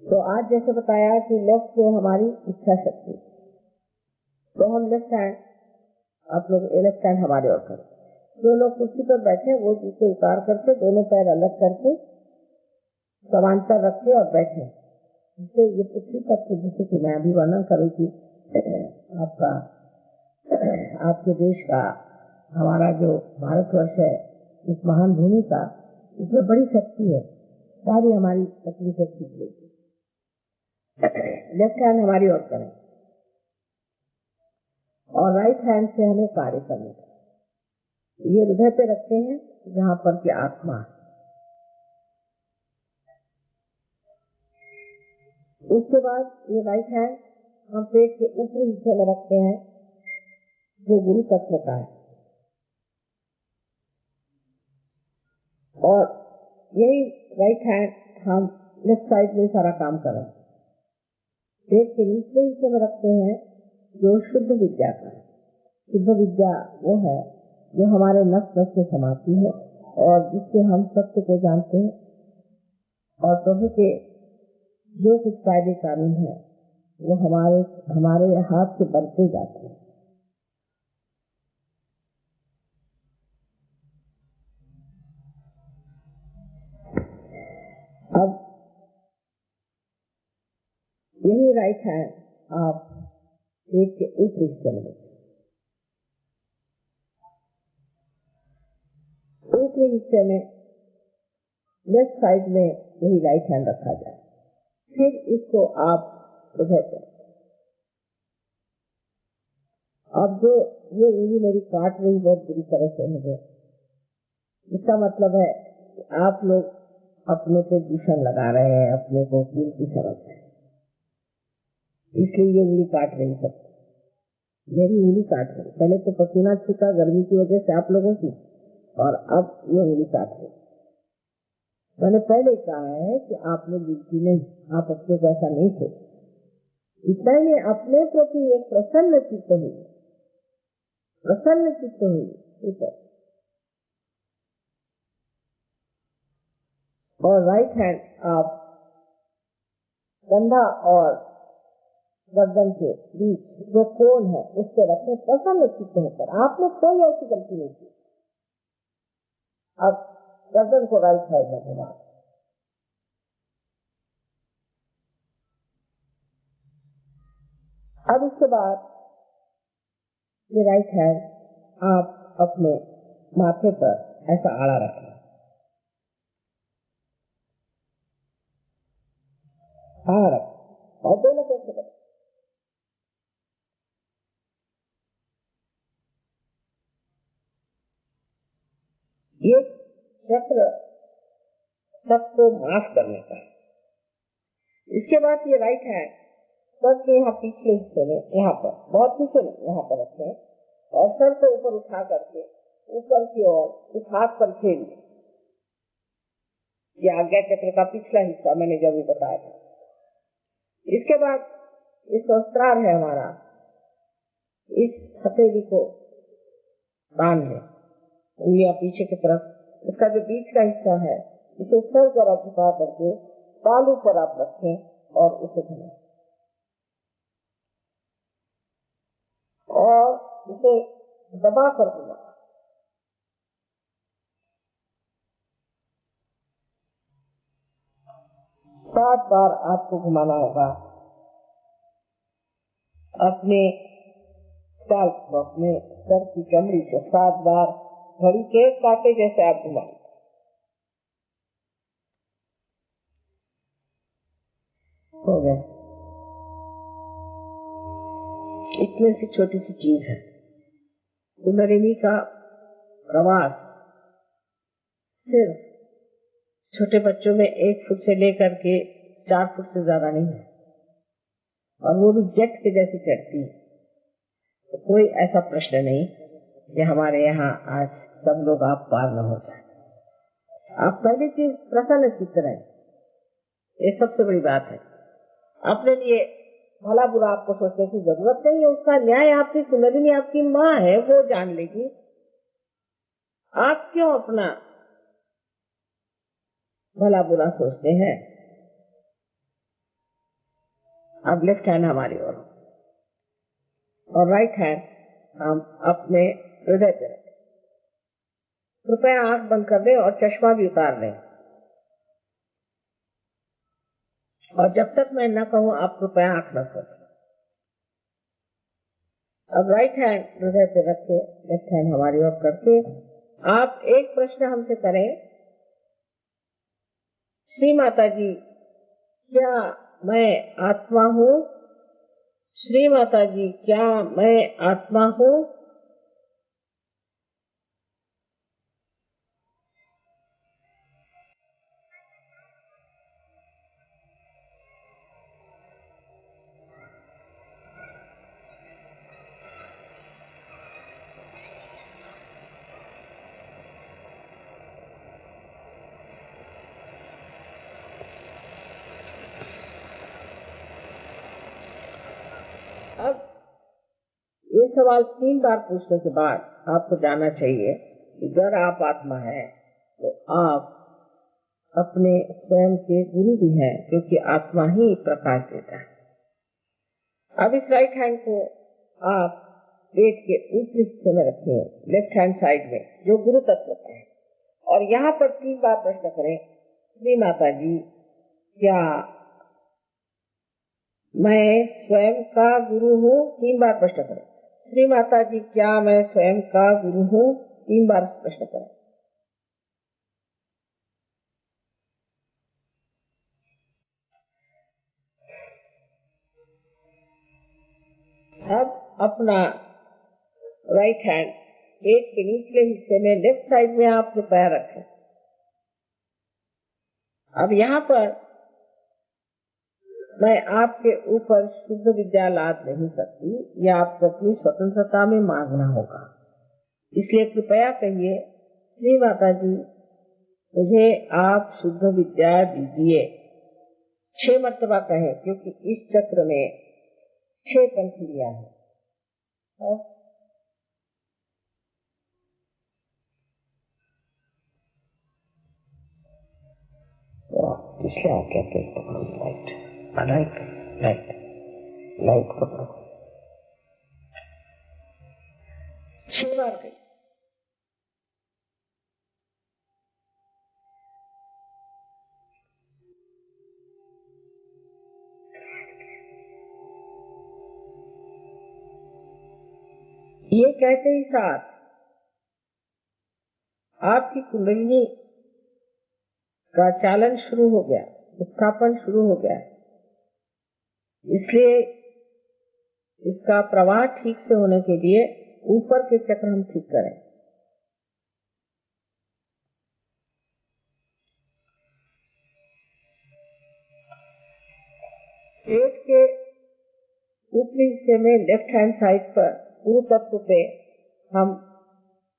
तो आज जैसे बताया कि लेफ्ट में हमारी इच्छा शक्ति, तो हम लेफ्ट हैंड, आप लोग लेफ्ट हैंड हमारे ओर करें। जो लोग कुर्सी पर बैठे वो जूते उतार करके दोनों पैर अलग करके समांतर रखे और बैठे। जिससे ये पृथ्वी तत्व, जिसे कि मैं अभी वर्णन करूँ कि आपका आपके देश का, हमारा जो भारतवर्ष है, इस महान भूमि का, इसमें बड़ी शक्ति है, सारी हमारी तकलीफें ठीक लेगी। लेफ्ट हैंड हमारी ओर करें और राइट हैंड से हमें कार्य करने का। ये हृदय पे रखते हैं जहाँ पर की आत्मा। उसके बाद ये राइट हैंड हम पेट के ऊपरी हिस्से में रखते हैं जो गुरु तत्व का है, और यही राइट हैंड हम लेफ्ट साइड में सारा काम करें। पेट के निचले हिस्से में रखते हैं जो शुद्ध विद्या का है। शुद्ध विद्या वो है जो हमारे नस नस से समाती है और जिससे हम सत्य को जानते हैं और प्रभु के जो कुछ कायदे कानून है वो हमारे हाथ से बनते जाते हैं। अब यही राइट हैंड आप पेट के ऊपरी हिस्से में, ऊपरी हिस्से में लेफ्ट साइड में यही राइट हैंड रखा जाए। फिर इसको आप हृदय पे, अब जो ये उंगली मेरी काट रही बहुत बुरी तरह से मुझे, इसका मतलब है कि आप लोग अपने पे दूषण लगा रहे हैं, अपने को कीमती समझ रहे हैं, इसलिए ये उंगली काट रही है। सब मेरी उंगली काट रही। पहले तो पसीना छूटा गर्मी की वजह से आप लोगों की, और अब ये उंगली काट रही। मैंने पहले कहा है कि आप लोग गिनती नहीं, आप अपने को ऐसा नहीं थे। इतना ही अपने प्रति एक प्रसन्न चित्त हुई, प्रसन्न चित्त हुई। और राइट हैंड आप कंधा और गर्दन के बीच जो कोण है उससे रखें, प्रसन्न चित्त होकर। आपने कोई ऐसी गलती नहीं की। अब गर्दन को राइट साइड में घुमा, अब उसके बाद ये राइट हैंड आप अपने माथे पर ऐसा आड़ा रखें, आड़ा रखें और दोनों को रखें। ये चक्र सबको माफ करने का है। इसके बाद ये राइट हैंड सर के यहाँ पिछले हिस्से में, यहाँ पर बहुत पीछे में, यहाँ पर रखें और सर को ऊपर उठा करके ऊपर की ओर इस हाथ पर फेर लें। ये आज्ञा चक्र का पिछला हिस्सा मैंने जो भी बताया था। इसके बाद ये सहस्त्रार है हमारा, इस हथेली को बांध लें, उंगलियां पीछे की तरफ। इसका जो बीच का हिस्सा है इसे सर जरा झुका करके तालू पर आप रखें और उसे धुएं। और इसे दबा कर घुमाना। 7 बार आपको घुमाना होगा अपने स्कैल्प को, अपने सर की कमरी को 7 बार घड़ी के कांटे जैसे आप घुमाएंगे। हो गया। इतनी सी छोटी सी चीज है। कुंडलिनी का प्रवास सिर्फ छोटे बच्चों में 1 फुट से लेकर के 4 फुट से ज्यादा नहीं है, और वो भी जेट के जैसी चढ़ती है। तो कोई ऐसा प्रश्न नहीं कि हमारे यहाँ आज सब लोग आप पार न हो जाए। आप पहली चीज प्रसन्न चित्त रहें, ये सबसे बड़ी बात है। अपने लिए भला बुरा आपको सोचने की जरूरत नहीं है, उसका न्याय आपकी कुंडलिनी आपकी माँ है, वो जान लेगी। आप क्यों अपना भला बुरा सोचते हैं? अब लेफ्ट हैंड हमारी ओर और राइट हैंड हम अपने हृदय पे रखें। कृपया आंख बंद कर दें और चश्मा भी उतार लें, और जब तक मैं न कहूं आप कृपया आंख न खोलें। अब राइट हैंड हृदय पे रखे, लेफ्ट हैंड हमारी ओर करके आप एक प्रश्न हमसे करें, श्री माता जी क्या मैं आत्मा हूँ? श्री माता जी क्या मैं आत्मा हूँ? अब ये सवाल 3 बार पूछने के बाद आपको जानना चाहिए कि अगर आप आत्मा है तो आप अपने स्वयं के गुरु भी हैं, क्योंकि आत्मा ही प्रकाश देता है। अब इस राइट हैंड को आप पेट के ऊपरी हिस्से में रखें, लेफ्ट हैंड साइड में, जो गुरु तत्व है, और यहाँ पर 3 बार प्रश्न करें, श्री माता जी क्या मैं स्वयं का गुरु हूँ? 3 बार प्रश्न करें। श्री माता जी क्या मैं स्वयं का गुरु हूँ? 3 बार प्रश्न करें। अब अपना राइट हैंड पेट के निचले हिस्से में लेफ्ट साइड में आप पैर रखें। अब यहाँ पर मैं आपके ऊपर शुद्ध विद्या लाद नहीं सकती, यह आपको अपनी स्वतंत्रता में मांगना होगा। इसलिए कृपया कहिए, श्री माता जी मुझे आप शुद्ध विद्या दीजिए। 6 मर्तबा कहें, क्योंकि इस चक्र में 6 पंखुड़ियां हैं। इसलिए आप कहते हैं लाइट लाइट लाइट लाइट पकड़ो। 6 बार गई। ये कहते ही साथ आपकी कुंडलिनी का चालन शुरू हो गया, उत्थापन शुरू हो गया। इसलिए इसका प्रवाह ठीक से होने के लिए ऊपर के चक्र हम ठीक करें। पेट के ऊपरी हिस्से में लेफ्ट हैंड साइड पर गुरु तत्व पे हम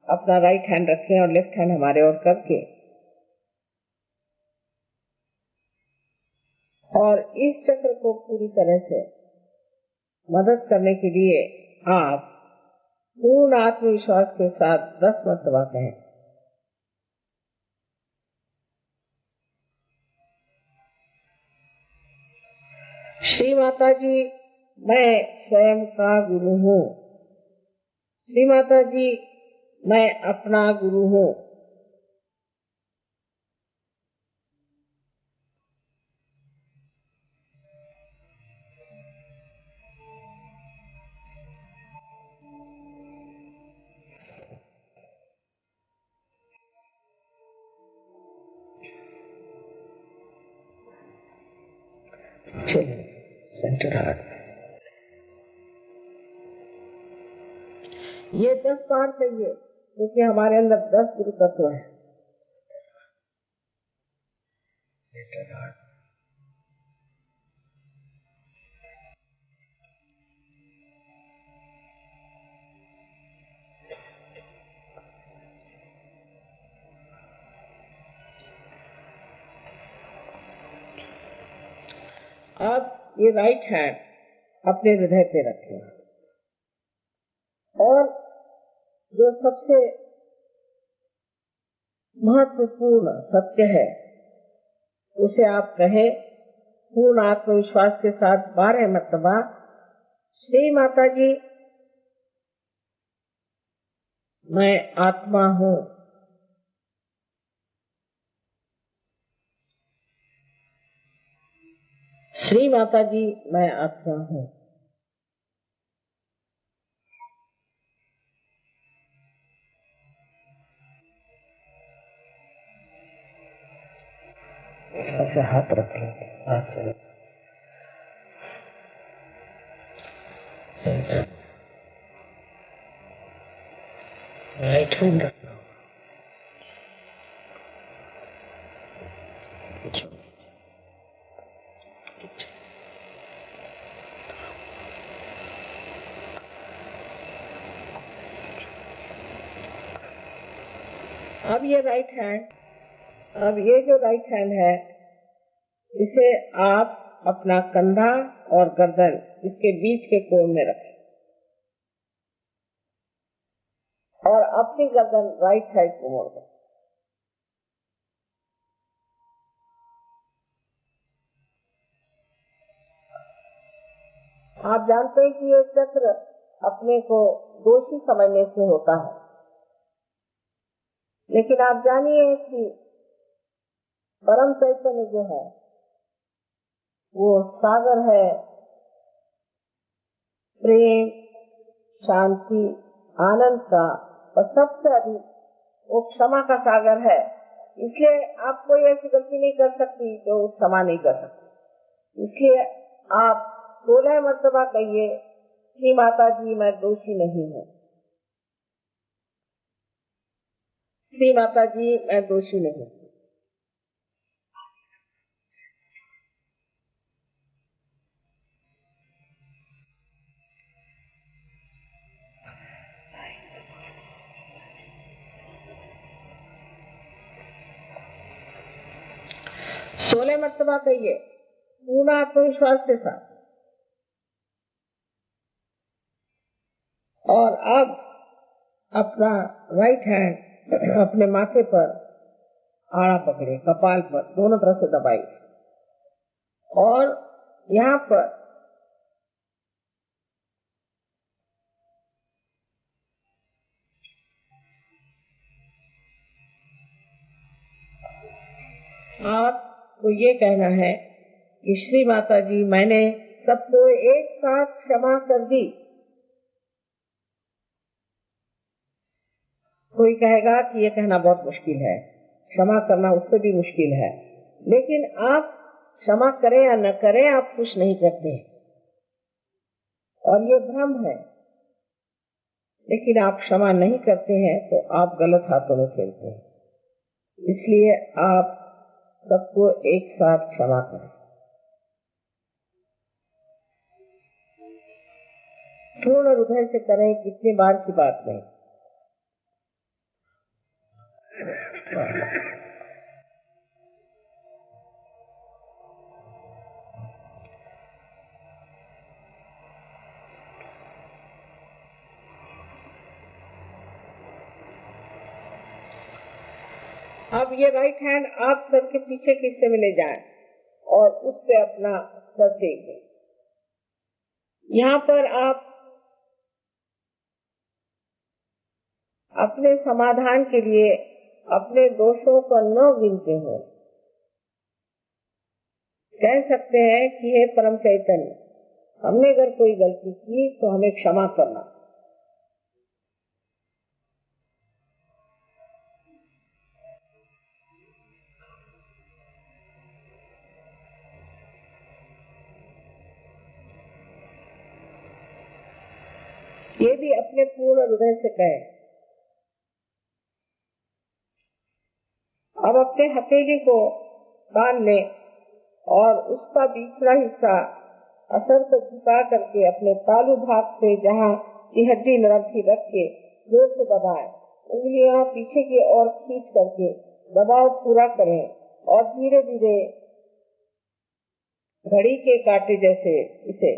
अपना राइट हैंड रखें और लेफ्ट हैंड हमारे ओर करके, और इस चक्र को पूरी तरह से मदद करने के लिए आप पूर्ण आत्मविश्वास के साथ 10 मर्तबा कहें, श्री माता जी मैं स्वयं का गुरु हूँ। श्री माता जी, मैं अपना गुरु हूँ। सेंटर हार्ट, ये 10 बार कहिए, क्योंकि हमारे अंदर 10 गुरु तत्व है। आप ये राइट हैंड अपने हृदय पे रखें और जो सबसे महत्वपूर्ण सत्य है उसे आप कहें पूर्ण आत्मविश्वास के साथ 12 मरतबा, श्री माता जी, मैं आत्मा हूँ। श्री माता जी, मैं आत्मा हूँ। ऐसे हाथ रख लो, हाथ से राइट हैंड रख लो। अब ये राइट हैंड, अब ये जो राइट हैंड है, इसे आप अपना कंधा और गर्दन इसके बीच के कोण में रखें और अपनी गर्दन राइट साइड को मोड़ दें। आप जानते हैं कि ये चक्र अपने को दोषी समझने से होता है, लेकिन आप जानिए कि परम चैतन्य जो है वो सागर है, प्रेम, शांति, आनंद का, और सबसे अधिक वो क्षमा का सागर है। इसलिए आप कोई ऐसी गलती नहीं कर सकती जो क्षमा नहीं कर सकती। इसलिए आप 16 मरतबा कहिए, श्री माता जी, मैं दोषी नहीं हूँ। श्री माता जी, मैं दोषी नहीं हूँ। सोलह मरतबा कहिए पूर्ण आत्मविश्वास के साथ। और अब अपना राइट हैंड अपने माथे पर आड़ा पकड़े, कपाल पर दोनों तरफ से दबाइए और यहाँ पर आपको ये कहना है कि श्री माता जी, मैंने सबको एक साथ क्षमा कर दी। कोई कहेगा कि ये कहना बहुत मुश्किल है, क्षमा करना उससे भी मुश्किल है, लेकिन आप क्षमा करें या न करें, आप कुछ नहीं करते और ये भ्रम है। लेकिन आप क्षमा नहीं करते हैं तो आप गलत हाथों में खेलते हैं। इसलिए आप सबको एक साथ क्षमा करें। पूर्ण हृदय से करें, कितनी बार की बात नहीं। अब ये राइट हैंड आप सर के पीछे के हिस्से में ले जाएं और उस पे अपना सर टेक दें। यहाँ पर आप अपने समाधान के लिए अपने दोषों को न गिनते हुए कह सकते हैं कि हे परम चैतन्य, हमने अगर कोई गलती की तो हमें क्षमा करना। ये भी अपने पूर्ण हृदय से कहे। अब अपने हथेली को बांध ले और उसका पिछला हिस्सा असर को झुका करके अपने तालू भाग से जहाँ की हड्डी नरम थी रख के जोर से दबाए। उंगलियां पीछे की ओर खींच करके दबाव पूरा करें और धीरे धीरे घड़ी के कांटे जैसे इसे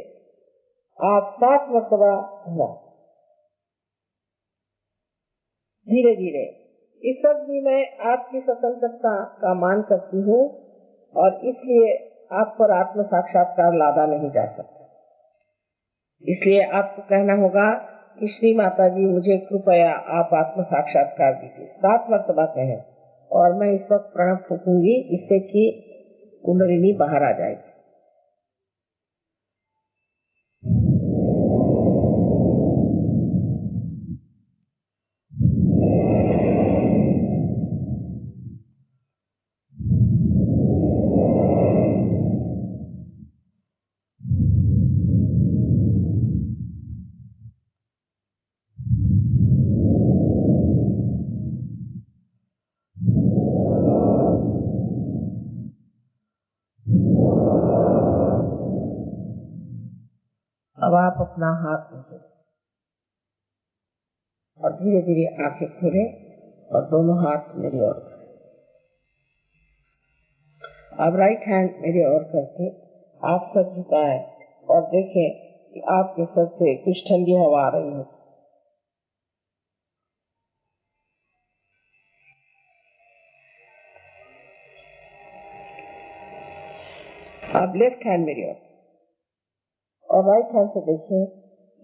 आप 7 मरतबा घुमाओ। धीरे धीरे। इस वक्त भी मैं आपकी स्वतंत्रता का मान करती हूँ और इसलिए आप पर आत्म साक्षात्कार लादा नहीं जा सकता। इसलिए आपको कहना होगा कि श्री माता जी, मुझे कृपया आप आत्म साक्षात्कार दीजिए। 7 मरतबा कहें और मैं इस वक्त प्रणव फूकूंगी, इससे कि कुंडलिनी बाहर आ जाएगी। अब आप अपना हाथ मूंढें और धीरे धीरे आंखें खोलें और दोनों हाथ मेरी ओर करें। अब राइट हैंड मेरी ओर करके आप सर झुकाएं और देखें कि आपके सर से कुछ ठंडी हवा आ रही है। आप लेफ्ट हैंड मेरी ओर और राइट हैंड से देखें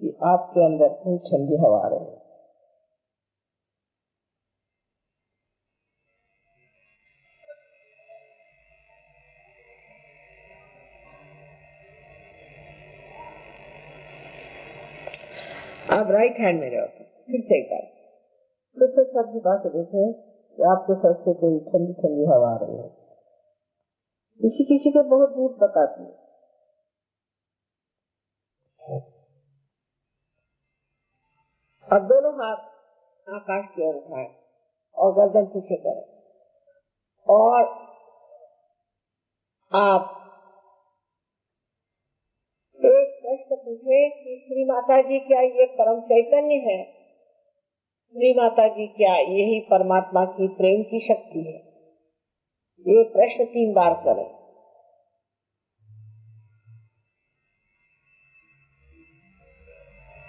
कि आपके अंदर कोई ठंडी हवा आ रही है। आप राइट हैंड मेरे ओर फिर से एक बार फिर से सर झुका के देखें कि आपके सर से कोई ठंडी ठंडी हवा आ रही है। किसी किसी को बहुत दूर तक आती है। अब दोनों हाथ आकाश की ओर उठाएं और गर्दन पीछे करें और आप एक प्रश्न पूछे कि श्री माता जी, क्या ये परम चैतन्य है? श्री माता जी, क्या यही परमात्मा की प्रेम की शक्ति है? ये प्रश्न 3 बार करें।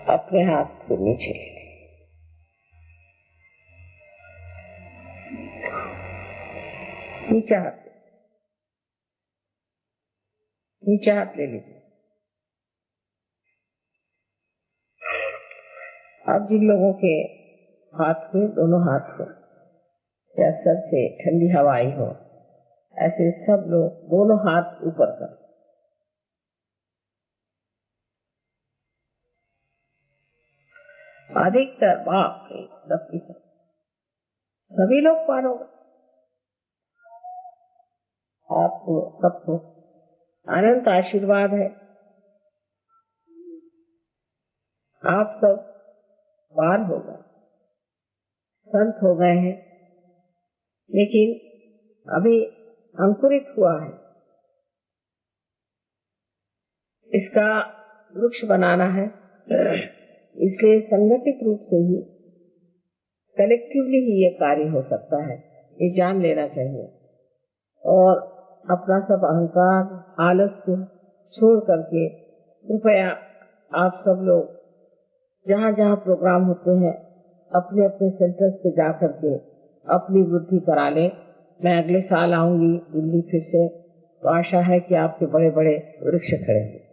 अपने हाथ को नीचे ले लें। नीचे हाथ ले लीजिए। अब जिन लोगों के हाथ में, दोनों हाथ को या सर से ठंडी हवा आई हो, ऐसे सब लोग दोनों हाथ ऊपर कर। अधिकतर बाप सबकी सभी लोग पार होगा। आपको सबको अनंत आशीर्वाद है। आप सब पार हो गए, संत हो गए हैं, लेकिन अभी अंकुरित हुआ है। इसका वृक्ष बनाना है, इसलिए संगठित रूप से ही, कलेक्टिवली ही ये कार्य हो सकता है। ये जान लेना चाहिए और अपना सब अहंकार, आलस्य छोड़ करके कृपया आप सब लोग जहाँ जहाँ प्रोग्राम होते हैं अपने अपने सेंटर्स पे जा करके अपनी वृद्धि करा ले। मैं अगले साल आऊंगी दिल्ली फिर से, तो आशा है कि आपके बड़े बड़े वृक्ष खड़े होंगे।